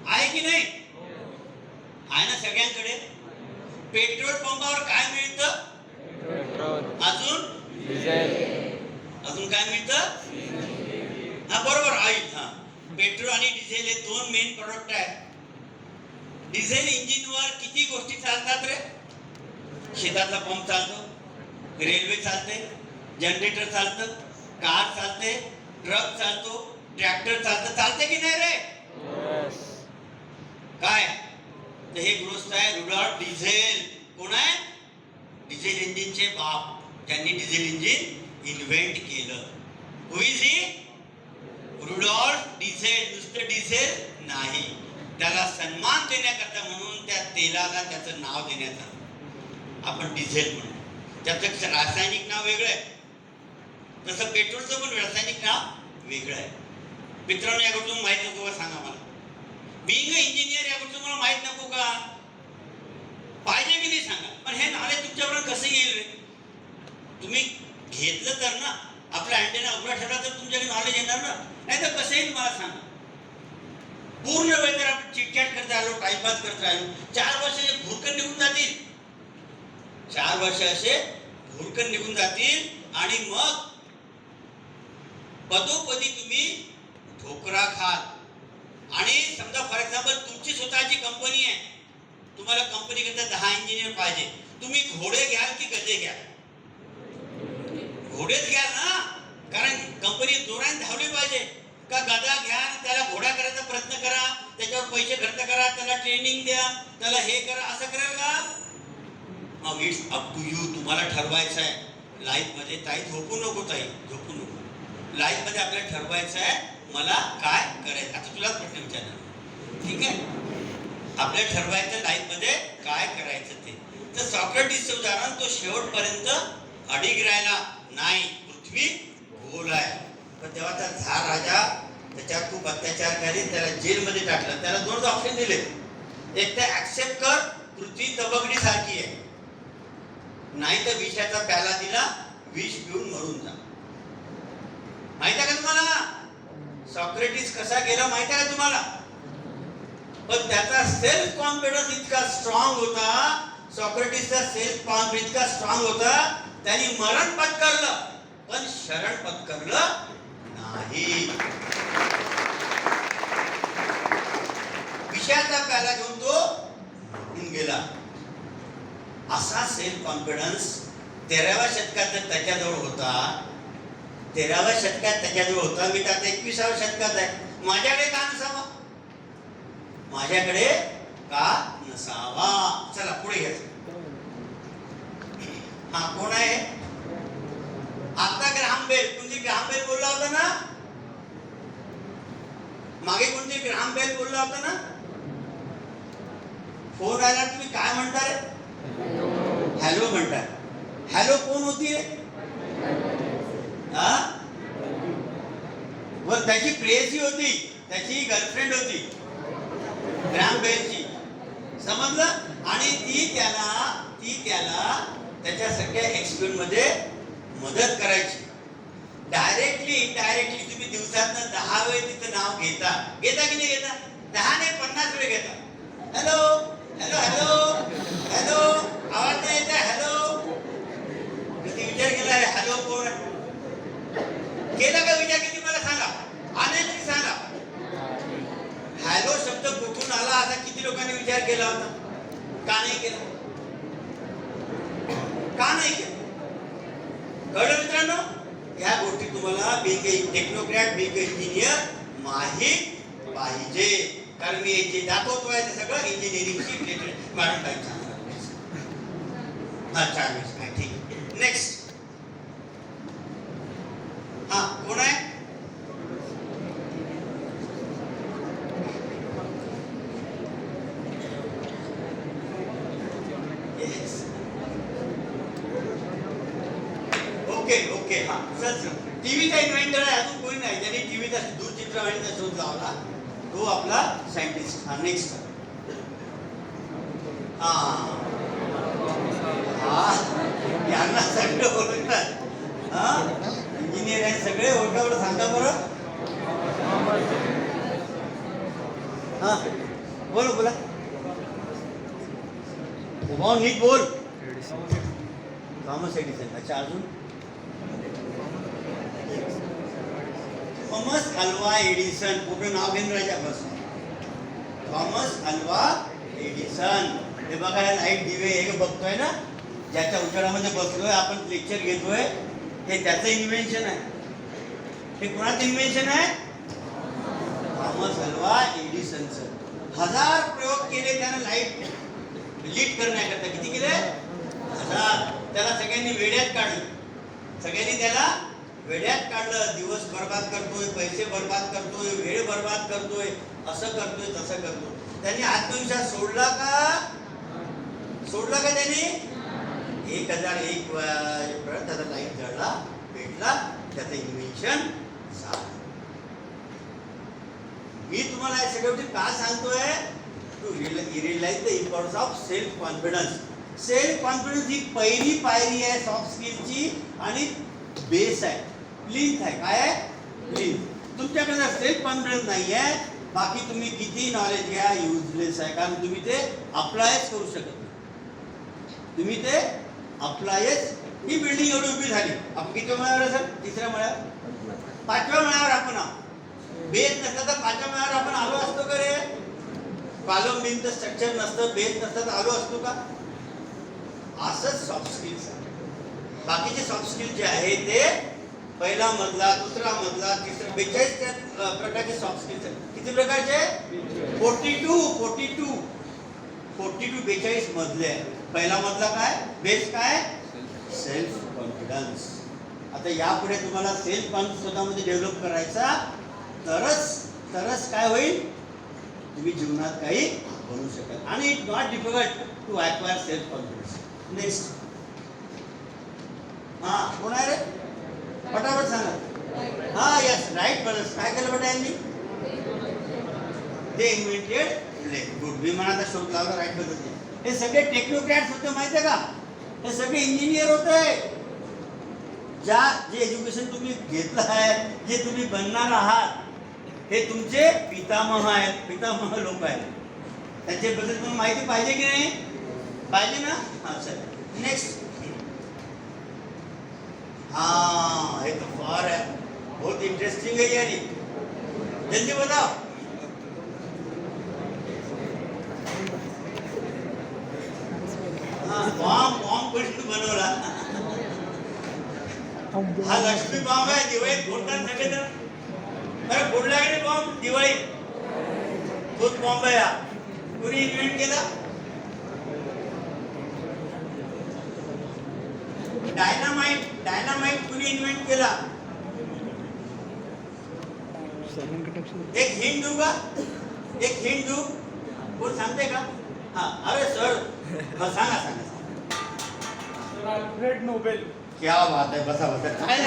आहे की नाही? आहे ना सगळ्यांकडे. पेट्रोल पंपावर काय मिळतं? अजून काय मिळतं? हा, बरोबर, ऑइल. हा, पेट्रोल आणि डिझेल हे दोन मेन प्रोडक्ट आहेत. डिझेल इंजिनवर किती गोष्टी चालतात रे? शेतातला पंप चालतो, रेल्वे चालते, जनरेटर चालतं, कार चालते, ट्रक चालतो, ट्रॅक्टर चालतं, चालते की नाही रे? काय तर हे गृहस्थ आहे रुडॉल्फ डिझेल. कोण आहे? डिझेल इंजिनचे बाप, त्यांनी डिझेल इंजिन इन्व्हेंट केलं. Who is he? Rudolf Diesel. नुसतं डिझेल नाही, त्याला सन्मान देण्याकरता म्हणून त्या तेलाला त्याचं नाव देण्यात आलं. आपण डिझेल म्हणू. त्याचं रासायनिक नाव वेगळं आहे, तसं पेट्रोलचं पण रासायनिक नाव वेगळं आहे. मित्रांनो, या गोष्टी माहित नको का? सांगा मला. बिंग इंजिनियर या गोष्टी मला माहित नको का? पाहिजे की नाही सांगा. पण हे नॉलेज तुमच्यापर्यंत कसं येईल रे? तुम्ही घेतलं तर ना, आपला अँटेना उघडा ठेवला तर तुमच्याकडे नॉलेज येणार ना. नाही तर कसं येईल मला सांगा. पूर्ण वेळ जर आपण चिटचॅट करत राहिलो, टाइमपास करत राहिलो, 4 वर्षाचे भुरकन निघून जातील. 4 वर्ष असे भुरकन निघून जातील आणि मग पदोपदी तुम्ही ठोकरा खाल. आणि समजा फॉर एक्झाम्पल तुमची स्वतःची कंपनी आहे, तुम्हाला कंपनी करता 10 इंजिनियर पाहिजे. तुम्ही घोडे घ्याल की गधे घ्याल? घोडेच घ्याल ना, कारण कंपनी जोराने धावली पाहिजे. का गधा घ्या, त्याला घोडा करायचा प्रयत्न करा, त्याच्यावर पैसे खर्च करा, त्याला ट्रेनिंग द्या, त्याला हे करा, असं कराल का? मग इट्स अप टू यू. तुम्हाला ठरवायचं आहे लाईफ मध्ये. ताई झोपू नको, ताई झोपू नको. लाईफ मध्ये आपल्याला ठरवायचं आहे मला काय करायचं. आता तुलाच प्रश्न विचारणार, ठीक आहे? आपल्याला ठरवायचं लाईफ मध्ये काय करायचं ते. तर सॉक्रेटिसचं उदाहरण, तो शेवटपर्यंत अडीग राहिला नाही. पृथ्वी गोल आहे. पण तेव्हा त्या झार राजा त्याच्यावर खूप अत्याचार केले, त्याला जेलमध्ये टाकलं. त्याला 2 ऑप्शन दिले. एक तर ऍक्सेप्ट कर, पृथ्वी तबकडी सारखी आहे, नाही तर विषाचा प्याला दिला, विष पिऊन मरून जा. माहित आहे का तुम्हाला सॉक्रेटिस कसा गेला? माहित आहे का तुम्हाला? पण त्याचा सेल्फ कॉन्फिडन्स इतका स्ट्रॉंग होता, सॉक्रेटिसचा सेल्फ कॉन्फिडन्स इतका स्ट्रॉंग होता, त्यांनी मरण पत्करलं पण शरण पत्करलं नाही. विषाचा प्याला घेऊन तो मरून गेला. असा सेल्फ कॉन्फिडन्स 13व्या शतकात त्याच्याजवळ होता. 13व्या शतकात त्याच्याजवळ होता. मी तर 21व्या शतकात आहे. माझ्याकडे का नसावा? माझ्याकडे का नसावा? चला पुढे घ्या. हा कोण आहे? आता ग्राहम बेल. कोणती ग्राहम बेल बोलला होता ना मागे? कोणती ग्राहम बेल बोलला होता ना? फोन आला तुम्ही काय म्हणता रे? हॅलो म्हणता. हॅलो कोण होती रे? व त्याची प्रेयसी होती, त्याची गर्लफ्रेंड होती ग्राहम बेलची. समजलं? आणि ती त्याला त्याच्या सगळ्या एक्सपेरिमेंट मध्ये मदत करायची. डायरेक्टली इनडायरेक्टली तुम्ही दिवसातनं 10 वेळ तिचं नाव घेता की नाही घेता? 10 नाही 50 वेळ घेता. हॅलो हॅलो हॅलो हॅलो, आवाज नाही येत आहे? हॅलो. कधी विचार केला आहे हॅलो कोण केला का? विचार किती मला सांगा, अनेक सांगा. हॅलो शब्द कुठून आला असा किती लोकांनी विचार केला होता? का नाही केला? का नाही केला? कळलं मित्रांनो? ह्या गोष्टी तुम्हाला being a technocrat, being a engineer माहित पाहिजे. कारण मी जे दाखवतोय ते सगळं इंजिनिअरिंगशी रिलेटेड. मॅडम काय सांगणार? हा 4 मिनिट काय? ठीक आहे. नेक्स्ट. हा कोण आहे? ओके हा सर. टीव्हीचा इन्व्हेंटर आहे, अजून कोणी नाही ज्यांनी टीव्हीचा दूरचित्रवाणीचा शोध लावला, तो आपला सायंटिस्ट. हा नेक्स्ट. हा यांना सगळे ओळखतात. हा इंजिनियर आहे सगळे ओळखा. सांगा बरं. हा बोला. नीट बोल. Thomas Edison. अच्छा अजून? Thomas Alva Edison. पूर्ण नाव घेऊन राहायच्या बस. Thomas Alva Edison. हे बघा, हे लाईट दिवे हे बघतोय ना, ज्याच्या उजेडामध्ये बसलोय आपण, लेक्चर घेतोय, हे त्याचं इन्व्हेन्शन आहे. हे कोणाचं इन्व्हेन्शन आहे? Thomas Alva एडिसनचं. 1000 प्रयोग केले त्यानं लाईट लीड करण्याकरता. किती केले? 1000. त्याला सगळ्यांनी वेड्यात काढलं. सगळ्यांनी त्याला वेड्यात काढलं. दिवस बर्बाद करतोय, पैसे बर्बाद करतोय, वेळ बर्बाद करतोय, असं करतोय, तसं करतोय. त्यांनी आत्मविश्वास सोडला का? सोडला का त्यांनी? 1001 त्याचा लाईट जळला, भेटला, त्याचं इन्व्हेन्शन झालं. मी तुम्हाला हे सगळ्या गोष्टी का सांगतोय? To realise the importance of self confidence. Self confidence ही पहिली पायरी आहे सॉफ्ट स्किलची आणि बेस आहे, प्लिंथ आहे. काय आहे? प्लिंथ. तुमच्याकडे जर सेल्फ कॉन्फिडन्स नाही आहे, बाकी तुम्ही किती नॉलेज घ्या युजलेस आहे. कारण तुम्ही ते अप्लायच करू शकत नाही. तुम्ही ते अप्लायच. ही बिल्डिंग एवढी उभी झाली, आपण किती मळ्यावर आहे सर? 3ऱ्या मळ्यावर, 5व्या मळ्यावर आपण आहोत. बेस नसतं तर 5व्या मळ्यावर आपण आलो असतो का रे? कॉलम बिनचं स्ट्रक्चर नसतं, बेस नसतं तर आलो असतो का? असंच सॉफ्ट स्किल्स आहे. बाकीचे सॉफ्ट स्किल्स जे आहे ते पहिला मजला, दुसरा मजला, तिसरा, 42 प्रकारचे सॉफ्ट स्किल्स आहेत. किती प्रकारचे? 42 मजले आहे. पहिला मजला काय? बेस काय? Self confidence. आता यापुढे तुम्हाला सेल्फ कॉन्फिडन्स स्वतःमध्ये डेव्हलप करायचा, तरच काय होईल? तुम्ही जीवनात काही बनवू शकाल. आणि it not difficult to acquire self confidence. Next. हा, कोण आहे रे? फटाफट सांगा. हा, यस, राईट ब्रदर्स. काय केलं बेटा यांनी? ते इन्व्हेंटेड गुड. विमानाचा शोध लावला राईट ब्रदर्सने. हे सगळे टेक्नोक्रॅट्स होते, माहिती आहे का? हे सगळे इंजिनियर होते. जे एज्युकेशन तुम्ही घेतलं आहे, जे तुम्ही बनणार आहात, हे तुमचे पितामह आहेत, पितामह लोक आहेत. त्यांच्याबद्दल तुम्हाला माहिती पाहिजे की नाही? पाहिजे ना? हा सर. नेक्स्ट. हाँ, ये तो फार है, बहुत इंटरेस्टिंग है यार. जल्दी बताओ. हाँ, बॉम्ब बनवला. हा लक्ष्मी बॉम्ब आहे. दिवाळीत फोडतात सगळेजण. अरे फोडला की नाही बॉम्ब दिवाळीत? तोच बॉम्ब आहे हा. कुणी इन्व्हेंट केला? डायनामाइट कुणी इन्व्हेंट केला? एक हिंट देऊ का? एक हिंट देऊ? कोण सांगते का? हा, अरे सर सांगा. Alfred Nobel. क्या बात आहे. बसा. काय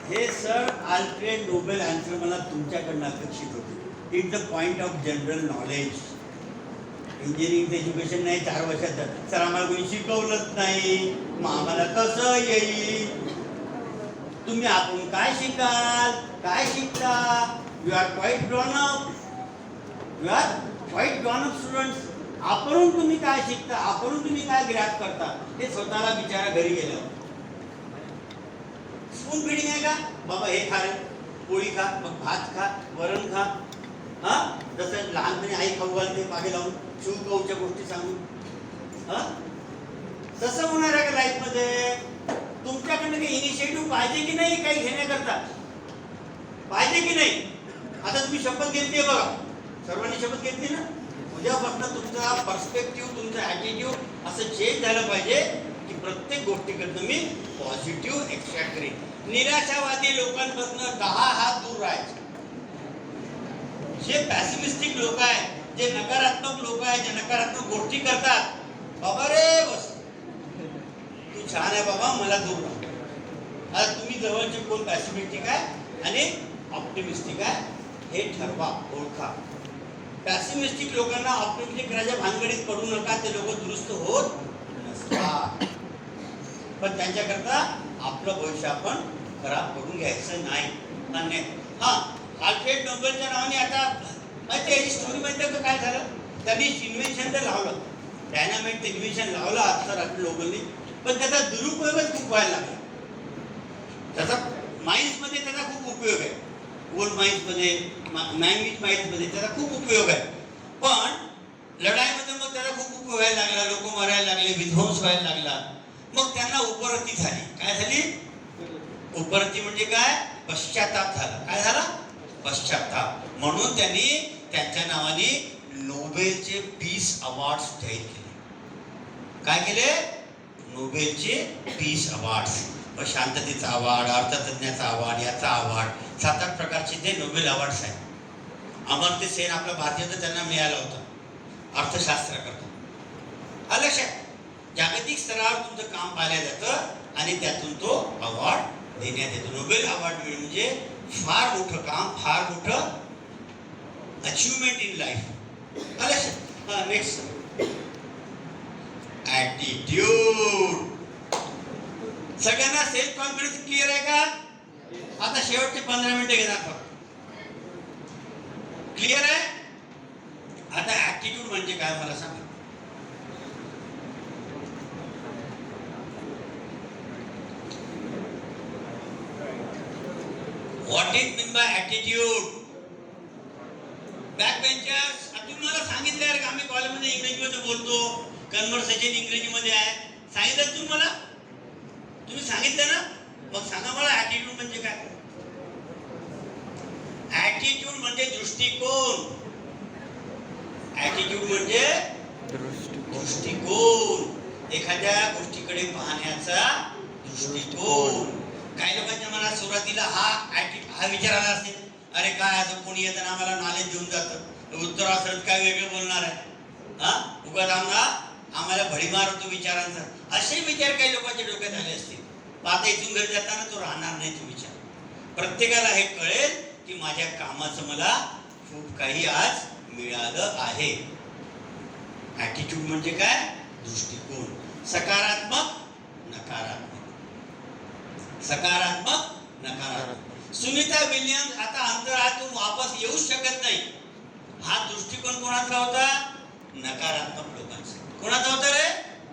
हे सर अल्फ्रेड नोबेल आन्सर मला तुमच्याकडनं अपेक्षित होते. It the point of general knowledge. Engineering education नाही 4 वर्षाचं. सर आम्हाला कोणी शिकवलंच नाही, मग आम्हाला कसं येईल? तुम्ही आपण काय शिकाल? काय शिकता? You are quiet grown up. Students. आपण तुम्ही काय शिकता? आपण तुम्ही काय ग्रॅप करता? हे स्वतःला विचारा घरी गेल्यावर. स्पून फिडिंग आहे का? बाबा हे खा रे, पोळी खा, मग भात खा, वरण खा. हा, जसं लहानपणी आई खाऊ घालते मागे लावून, शिवकाऊच्या गोष्टी सांगून. हा, तसं होणार आहे का लाईफमध्ये? तुमच्याकडनं काही इनिशिएटिव्ह पाहिजे की नाही काही घेण्याकरता? पाहिजे की नाही? आता तुम्ही शपथ घेतली आहे बघा, सर्वांनी शपथ घेतली ना. उद्यापासून तुमचा पर्स्पेक्टिव्ह, तुमचा ॲटिट्यूड असं चेंज झालं पाहिजे की प्रत्येक गोष्टीकडनं मी पॉझिटिव्ह एक्स्ट्रॅक्ट करेन. निराशावादी लोकांपासून 10 हात दूर राहायचे. जे पॅसिमिस्टिक लोक आहेत, जे नकारात्मक लोक आहेत, जे नकारात्मक गोष्टी करतात, बाबा रे बस तू छान आहे बाबा, मला दूर राहा. आता तुम्ही जवळचे कोण पॅसिमिस्टिक आहे आणि ऑप्टिमिस्टिक आहे हे ठरवा, ओळखा. पॅसिमिस्टिक लोकांना ऑप्टिमिस्टिक करायच्या भानगडीत पडू नका. ते लोक दुरुस्त होत नसतात. पण त्यांच्याकरता आपलं भविष्य आपण खराब करून घ्यायचं नाही. हा, अल्फ्रेड नोबेलच्या नावाने आता माहिती आहे स्टोरी माहिती आहे का काय झालं? त्यांनी इन्व्हेन्शन तर लावलं, डायनामाइट इन्व्हेन्शन लावलं अल्फ्रेड नोबेलने, पण त्याचा दुरुपयोगच खूप व्हायला लागला. त्याचा माइन्समध्ये त्याचा खूप उपयोग आहे. गोल्ड माइन्समध्ये, मॅंगनीज माइन्समध्ये त्याचा खूप उपयोग आहे. पण लढाईमध्ये मग त्याचा खूप उपयोग व्हायला लागला. लोक मरायला लागले, विध्वंस व्हायला लागला. मग त्यांना उपरती झाली. काय झाली? उपरती म्हणजे काय? पश्चाताप झाला. काय झाला? पश्चाताप. म्हणून त्यांनी त्यांच्या नावाने नोबेलचे पीस अवॉर्ड्स जाहीर केले. काय केले? नोबेलचे पीस अवॉर्ड्स. शांततेचा अवॉर्ड, अर्थतज्ञाचा अवॉर्ड, याचा अवॉर्ड, 7-8 प्रकारचे ते नोबेल अवॉर्ड्स आहेत. अमर्त्य सेन आपला भारतीय तर त्यांना मिळाला होता अर्थशास्त्र करता. लक्षात, जागतिक स्तरावर तुमचं काम पाहिलं जातं आणि त्यातून तो अवॉर्ड देण्यात येतो. नोबेल अवॉर्ड मिळणं म्हणजे फार मोठं काम, फार मोठं अचिव्हमेंट इन लाईफ. लक्षात. Next, attitude. सगळ्यांना सेल्फ कॉन्फिडन्स क्लिअर आहे का? आता शेवटचे 15 मिनिटं घेणार फक्त. क्लिअर आहे? आता ॲटिट्यूड म्हणजे काय मला सांगा. What is mean by attitude? Back benchers, तुम्ही मला सांगितलं यार का आम्ही कॉलेजमध्ये इंग्रजीमध्ये बोलतो, कन्व्हर्सेशन इंग्रजीमध्ये आहे. सांगितलं तुम्ही मला? तुम्ही सांगितलं ना? मग सांगा मला ॲटिट्यूड म्हणजे काय? ॲटिट्यूड म्हणजे दृष्टिकोन. ॲटिट्यूड म्हणजे दृष्टिकोन. एखाद्या गोष्टीकडे पाहण्याचा दृष्टिकोन. काही लोकांच्या मनात सुरुवातीला हा विचार आला असेल, अरे काय असं कोणी येतं ना आम्हाला नॉलेज देऊन जातं, उत्तरासरत काय वेगळं बोलणार आहे, हा उगाच आम्हाला भडीमार होतो विचारांचा. असे विचार काही लोकांच्या डोक्यात आले असतील. आता इथून घरी जाताना तो राहणार नाही तो विचार. प्रत्येकाला हे कळेल की माझ्या कामाचं मला खूप काही आज मिळालं आहे. ॲटिट्यूड म्हणजे काय? दृष्टिकोन. सकारात्मक, नकारात्मक. सकारात्मक, नकारात्मक. सुनीता विल्यम्स आता अंतराळातून वापस येऊ शकत नाही. हा दृष्टिकोन कोणाचा होता? नकारात्मक लोकांचा. कोणाचा होता रे?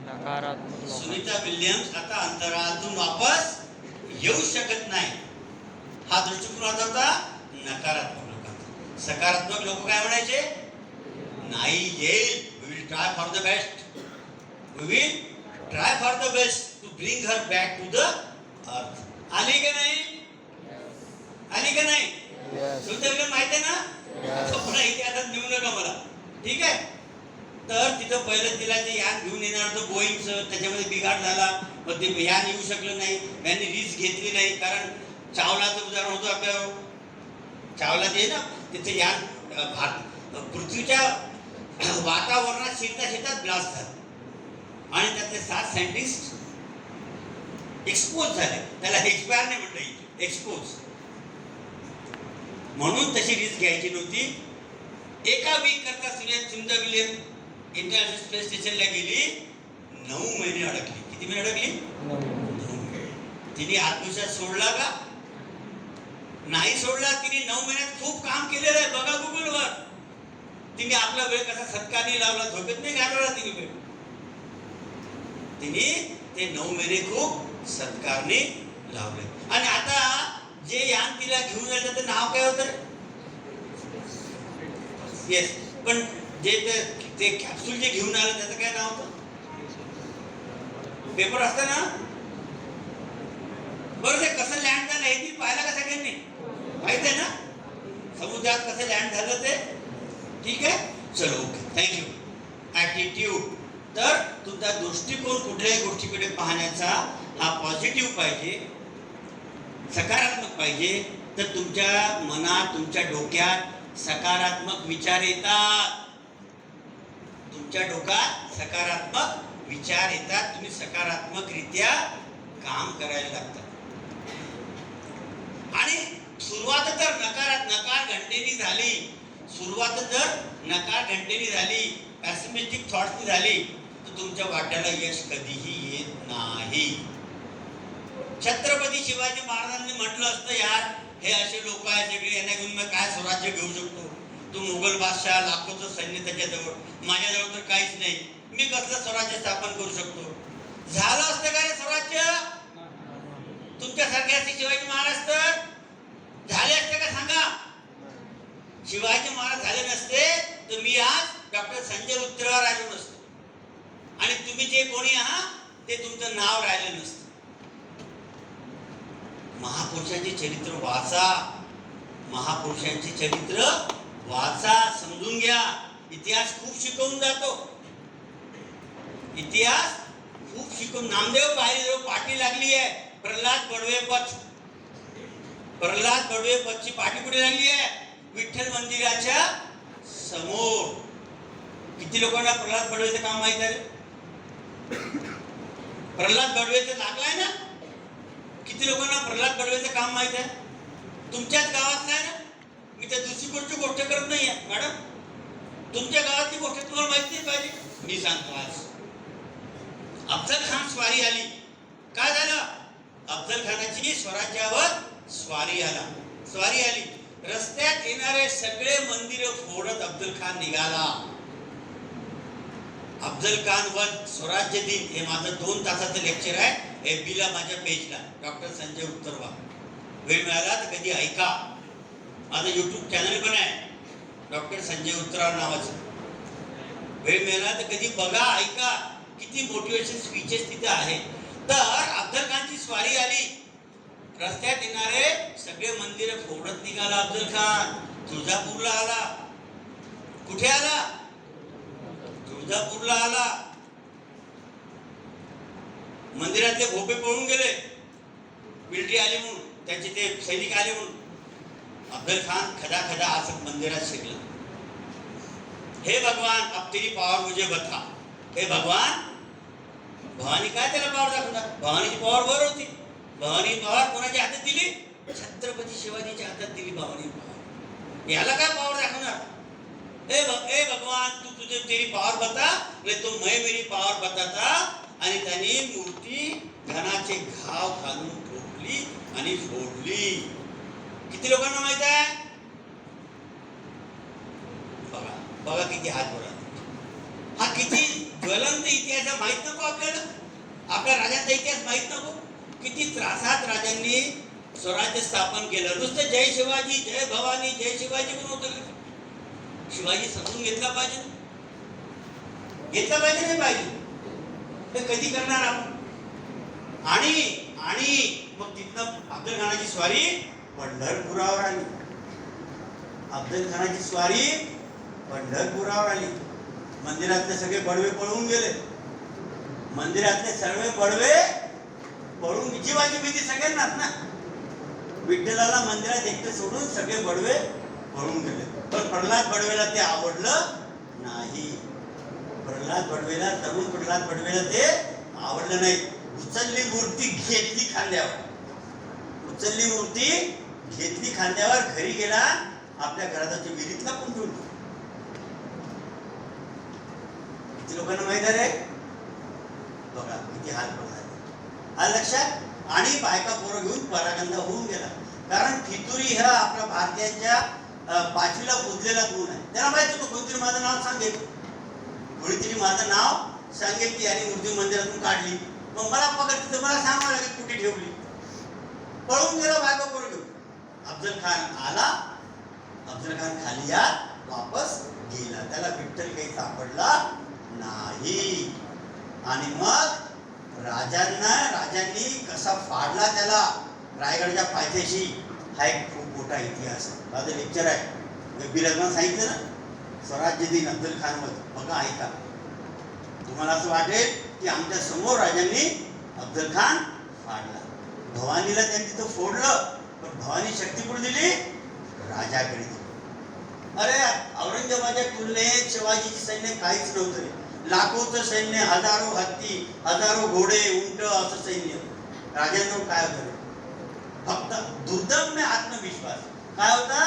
नकारात्मक. सुनीता विल्यम्स आता अंतराळातून वापस येऊ शकत नाही. हा दृष्टिकोन कोणाचा होता? नकारात्मक लोकांचा. सकारात्मक लोक काय म्हणायचे? नाही येईल. We will try for the best. We will try for the best to bring her back to the earth. आली का नाही? आली का नाही? सुनीता माहिती आहे ना? पुन्हा इथे आता देऊ नका मला. ठीक आहे. तर तिथं पहिलं तिला ते यान घेऊन येणार होतं बोईंगचं, त्याच्यामध्ये बिघाड झाला. मग ते यान येऊ शकलं नाही. यांनी रिस्क घेतली नाही. कारण चावलाचं उदाहरण होतं आपल्या चावला ते ना तिथे यान पृथ्वीच्या वातावरणात शिरता ब्लास्ट झाला आणि त्यातले 7 सायंटिस्ट एक्सपोज झाले. त्याला एक्सपायर नाही म्हटलं इथे, एक्सपोज. म्हणून तशी रिस्क घ्यायची नव्हती. एका वीक करता सुनीता विल्यम्स इंटरनॅशनल स्पेस स्टेशनला गेली. 9 महिने अडकली. किती महिने अडकली? 9 महिने. तिने आत्मविश्वास सोडला का? नाही सोडला. तिने 9 महिन्यात खूप काम केलेलं आहे. बघा गुगलवर. तिने आपला वेळ कसा सत्कारणी लावला, झोपेत नाही घालवला तिने वेळ. तिने ते 9 महिने खूप सत्कारने लावले. आणि आता जे यान तिला घेऊन जायचं त्याचं नाव काय होतं? येस, पण जे ते कॅप्सूल जे घेऊन आलं त्याचं काय नाव होतं? पेपर असतं ना. बरं, ते कसं लँड झालं हे ती पाहिलं का सगळ्यांनी? माहित आहे ना समुद्रात कसं लँड झालं ते? ठीक आहे. चलो, ओके, थँक्यू. ॲटिट्यूड. तर तुमचा दृष्टिकोन कुठल्याही गोष्टीकडे पाहण्याचा हा पॉझिटिव्ह पाहिजे, सकारात्मक पाहिजे. तर तुमच्या मनात, तुमच्या डोक्यात सकारात्मक विचार येतात. तुमच्या डोक्यात सकारात्मक विचार येतात. तुम्ही सकारात्मकरित्या काम करायला लागतात. आणि सुरुवात जर नकार घंटेनी झाली, सुरुवात जर नकार घंटेनी झाली, पॅसिमिस्टिक थॉट्सनी झाली, तर तुमच्या वाट्याला यश कधीही येत नाही. छत्रपती शिवाजी महाराजांनी म्हटलं असतं, यार हे असे लोक आहेत सगळे, यांना घेऊन मी काय स्वराज्य घेऊ शकतो? तो मुघल बादशाह, लाखोचं सैन्य त्याच्याजवळ, माझ्याजवळ तर काहीच नाही, मी कसलं स्वराज्य स्थापन करू शकतो? झालं असतं का रे स्वराज्य? तुमच्यासारखे असते शिवाजी महाराज तर झाले असते का सांगा? शिवाजी महाराज झाले नसते तर मी आज डॉक्टर संजय उत्तरावर आलो नसतो. आणि तुम्ही जे कोणी आहात ते तुमचं नाव राहिलं नसतं. महापुरुषांचे चरित्र वाचा, महापुरुषांचे चरित्र वाचा, समजून घ्या. इतिहास खूप शिकवून जातो. इतिहास खूप शिकवून. नामदेव पायरीदेव पाठी लागली आहे प्रल्हाद बडवे पथ. प्रल्हाद बडवे पथची पाठी कुठे लागली आहे? विठ्ठल मंदिराच्या समोर. किती लोकांना प्रल्हाद बडवेचं काम माहित आहे? प्रल्हाद बडवेचं लागलाय ना? किती लोकांना प्रल्हाद बडवेचं काम माहित आहे? तुमच्याच गावात नाही ना? मी त्या दुसरी गोष्ट करत नाही आहे मॅडम. तुमच्या गावातली गोष्ट तुम्हाला माहिती नाही पाहिजे. मी सांगतो आज अफजल खान स्वारी आली. काय झालं? अफजल खानाची स्वराज्यावर स्वारी आली. रस्त्यात येणारे सगळे मंदिर फोडत अफजल खान निघाला. अफजल खान वध स्वराज्य दिन हे माझं 2 तासाचं लेक्चर आहे FB ला, माझ्या पेजला, डॉक्टर संजय उत्तरवा. वेळ मिळाला तर कधी ऐका. माझं YouTube चॅनल पण आहे डॉक्टर संजय उत्तरवा नावाचं. वेळ मिळाला तर कधी बघा, ऐका. किती मोटिवेशन स्पीचेस तिथे आहे. तर अफजल खानची स्वारी आली. रस्त्यात येणारे सगळे मंदिर फोडत निघाला अफजल खान. तुळजापूरला आला. कुठे आला? तुळजापूरला आला. मंदिरातले भोपे पळून गेले. मिलिटरी आली म्हणून, त्याचे ते सैनिक आले म्हणून. अफजल खान खदा खदा असत मंदिरात शिरला. हे भगवान, अब तेरी पावर मुझे बता. हे भगवान, भवानी काय त्याला पावर दाखवणार? भवानीची पावर वर होती. भवानी पॉवर कोणाच्या हातात दिली? छत्रपती शिवाजीच्या हातात दिली भवानी पॉवर. याला काय पावर दाखवणार? ए भगवान, तू तुझे तेरी पावर बता, नहीं तो मैं मेरी पावर बताता. आणि त्यांनी मूर्ती धनाचे घाव घालून ठोकली आणि फोडली. किती लोकांना माहित आहे? बघा बघा किती हात वर. हा किती ज्वलंत इतिहास माहित नको आपल्याला? आपल्या राजाचा इतिहास माहित नको? किती त्रासात राजांनी स्वराज्य स्थापन केलं. नुसतं जय शिवाजी, जय भवानी, जय शिवाजी पण होतं. शिवाजी समजून घेतला पाहिजे नाही पाहिजे? हे कधी करणार आपण? आणि मग तिथनं अफजल खानाची स्वारी पंढरपुरावर आली. अफजल खानाची स्वारी पंढरपुरावर आली. मंदिरातले सगळे बडवे पळून गेले. मंदिरातले सर्व बडवे पळून, जीवाची भीती सगळ्यांनाच ना. विठ्ठलाला मंदिरात एकटे सोडून सगळे बडवे पळून गेले. पण प्रल्हाद बडवेला ते आवडलं नाही. प्रल्हाद बडवेला, तरुण प्रल्हाद बडवेला ते आवडलं नाही. उचलली मूर्ती घेतली खांद्यावर. घरी गेला. आपल्या घराच्या विहिरीतला कुंडून. किती लोकांना माहित आहे? बघा किती हाल पडला. आलं लक्षात? आणि बायका पोरं घेऊन परागंदा होऊन गेला. कारण फितुरी हा आपल्या भारतीयांच्या 5वीला पुजलेला गुण आहे. त्याला माहित होतं कोणतरी माझं नाव सांगेल, कोणीतरी माझं नाव सांगेल की याने मूर्ती मंदिरातून काढली. मग मला पकडते, मला सांगावं लागेल कुठे ठेवली. पळून गेला बायका पोरं घेऊन. अफजल खान आला. अफजल खान खाली यात वापस गेला. त्याला विठ्ठल काही सापडला नाही. आणि मग राजांनी कसा फाडला त्याला रायगडच्या पायथ्याशी, हा एक खूप मोठा इतिहास आहे. माझं लेक्चर आहे. गंभीरांना सांगितलं ना स्वराज्य दिन अफजल खान मध्ये. बघा ऐका. तुम्हाला असं वाटेल की आमच्या समोर राजांनी अफजल खान फाडला. भवानीला त्यांनी तिथं फोडलं, पण भवानी शक्ती कुठे दिली? राजाकडे दिली. अरे औरंगजेबाच्या तुलनेत शिवाजीची सैन्य काहीच नव्हतं. लाखोचं सैन्य, हजारो हत्ती, हजारो घोडे, उंट, असं सैन्य. राजांजवळ काय होतं? फक्त दुर्दम्य आत्मविश्वास. काय होता?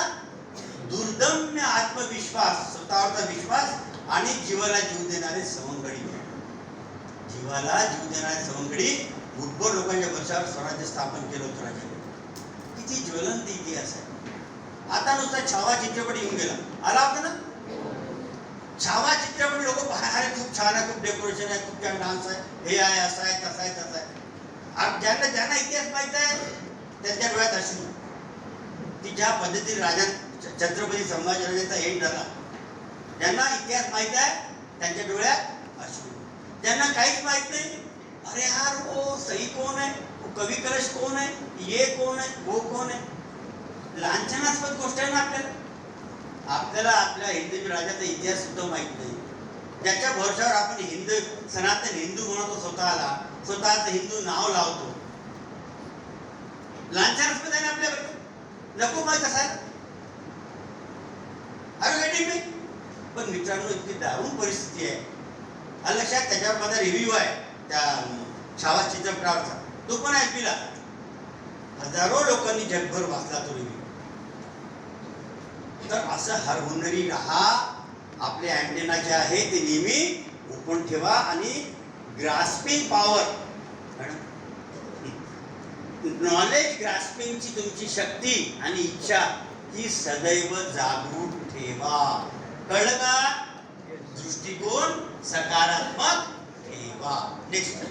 दुर्दम्य आत्मविश्वास, स्वतःवरचा विश्वास आणि जीवाला जीव देणारे सवंगडी. भूतभर लोकांच्या वर्षावर स्वराज्य स्थापन केलं होतं राजाने. किती ज्वलंत इतिहास आहे. आता नुसता छावा चित्रपट येऊन गेला. आला होता ना छावा चित्रपट. लोक पाहणारे खूप छान आहे, खूप डेकोरेशन आहे, खूप छान डान्स आहे, हे आहे, असं आहे, तसं आहे, तसं आहे. ज्यांना इतिहास माहित आहे त्यांच्या डोळ्यात अश्रू. की ज्या पद्धतीने राजा छत्रपती संभाजीराजांचा एंड झाला, ज्यांना इतिहास माहित आहे त्यांच्या डोळ्यात अश्रू. ज्यांना काहीच माहित नाही, अरे यार वो सई कौन है, वो कवी कलश कौन है, ये कौन है, वो कौन है. लांछनास्पद गोष्ट आहे ना आपल्याला आपल्या हिंदवी राजाचा इतिहास सुद्धा माहित नाही, ज्याच्या भरोशावर आपण हिंदू सनातन हिंदू म्हणतो स्वतःला, स्वतःच हिंदू नाव लावतो. लांछनास्पद आहे ना आपल्याकडे, नको माहित असायला. अरे पण मित्रांनो इतकी दारुण परिस्थिती आहे. लक्षात, त्याच्यावर माझा रिव्ह्यू आहे त्या छावा चित्रपटावरचा, तो पण ऐकला. हजारो लोकांनी जगभर वाचला तो रिव्ह्यू. तर असं हरहुन्नरी राहा. आपले अँटेना जे आहे ते नेहमी ओपन ठेवा आणि ग्रास्पिंग पॉवर, नॉलेज ग्रास्पिंगची तुमची शक्ती आणि इच्छा ही सदैव जागृत ठेवा. कळलं का? दृष्टिकोन सकारात्मक ठेवा. नेक्स्ट,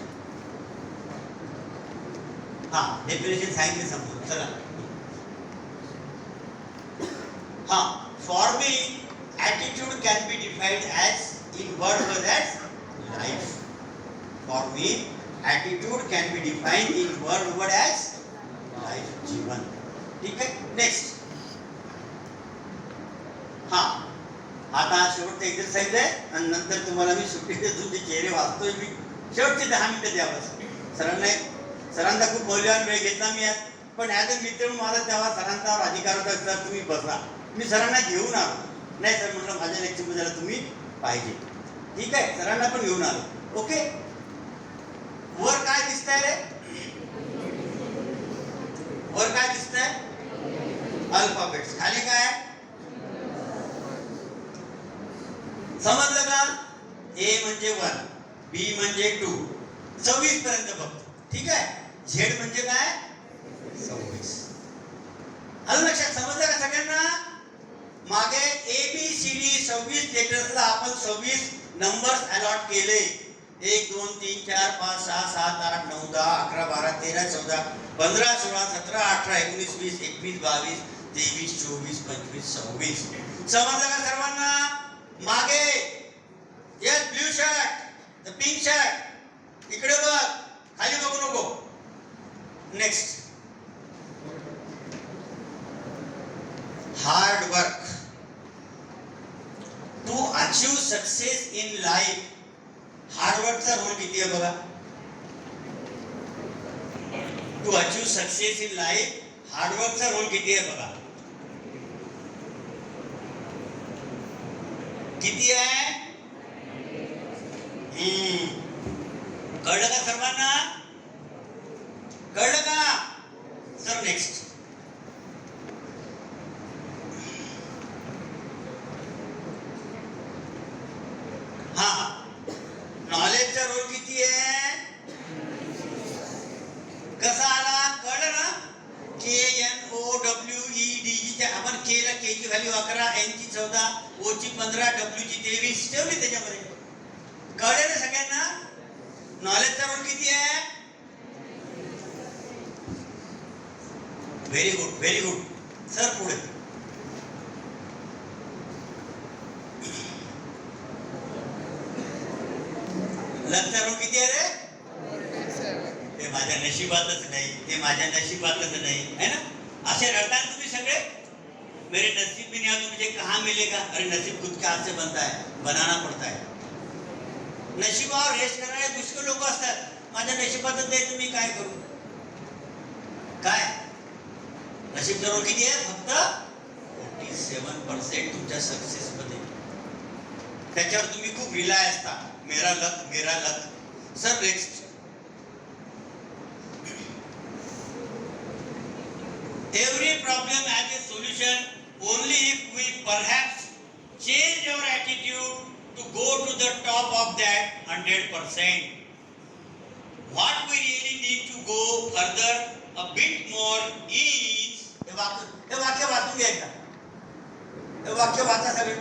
हा डेफिनेशन सांगितले समजून. चला, हा for me attitude can be defined as in word word as life. For me attitude can be defined in word word as life, जीवन. ठीक आहे. नेक्स्ट, हा आता शेवटचा एक्सरसाइज आहे आणि नंतर तुम्हाला मी सुट्टी देतो. तुमचे चेहरे वाचतोय मी. शेवटचे 10 मिनिटं द्या बस. सरांचा खूप मौल्यवान वेळ घेतला मी आज, पण ॲज अ मित्र माझा तेव्हा सरांचा अधिकार होता, सर तुम्ही बसा. मी सरांना घेऊन आलो. नाही सर म्हटलं माझ्या लेक्चरमध्ये जरा तुम्ही पाहिजे. ठीक आहे, सरांना पण घेऊन आलो. ओके, वर काय दिसतंय रे? वर काय दिसतंय? अल्फाबेट्स. खाली काय समजलं का? ए म्हणजे 1, बी म्हणजे 2, 26 पर्यंत बघतो. ठीक आहे. झेड म्हणजे काय? 26. आलं लक्षात? समजलं का सगळ्यांना? मागे ABCD 26 लेटर्सला आपण 26 नंबर्स अलॉट केले. 1 2 3 4 5 6 7 8 9 10 11 12 13 14 15 16 17 18 19 20 21 22 23 24 25 26. समजलं का सर्वांना? मागे yes blue shirt, pink shirt, इकडे बघ, खाली बघू नको. Next, hard work to achieve success in life. हार्डवर्कचा रोल किती आहे बघा. To achieve success in life हार्डवर्कचा रोल किती आहे बघा. किती आहे? कळलं का सर्वांना? कळलं का? सर नेक्स्ट, हा नॉलेजचा रोल किती आहे? कसा आला? कळलं ना? KNOWED. आपण के ला के ची व्हॅल्यू 11, एन ची 14, ओ ची 15, डब्ल्यू ची 23 ठेवली त्याच्यामध्ये. कळलं ना सगळ्यांना? नॉलेजचा रोल किती आहे? Very good, very good. Sir पुढे. लक्षचा रोल किती आहे रे? ते माझ्या नशिबातच नाही, ते माझ्या नशिबातच नाही, है ना? असे रडता तुम्ही सगळे. मेरे नसीब में नहीं, मुझे कहाँ मिलेगा? अरे नसीब खुद के हाथ से बनता है, बनाना पड़ता है. नशिबावर रेस करणारे पुष्कळ लोक असतात. माझ्या नशिबातच नाही तर मी काय करू? काय नशीबचा रोल किती आहे? फक्त 47% तुमच्या सक्सेस मध्ये. त्याच्यावर तुम्ही खूप रिलाय असता. मेरा लक, मेरा luck. Sir next, every problem has a solution only if we perhaps change our attitude to go to the top of that 100%. What we really need to go further a bit more is हे वाक्य वाचून घ्यायचं. हे वाक्य वाचा सगळे.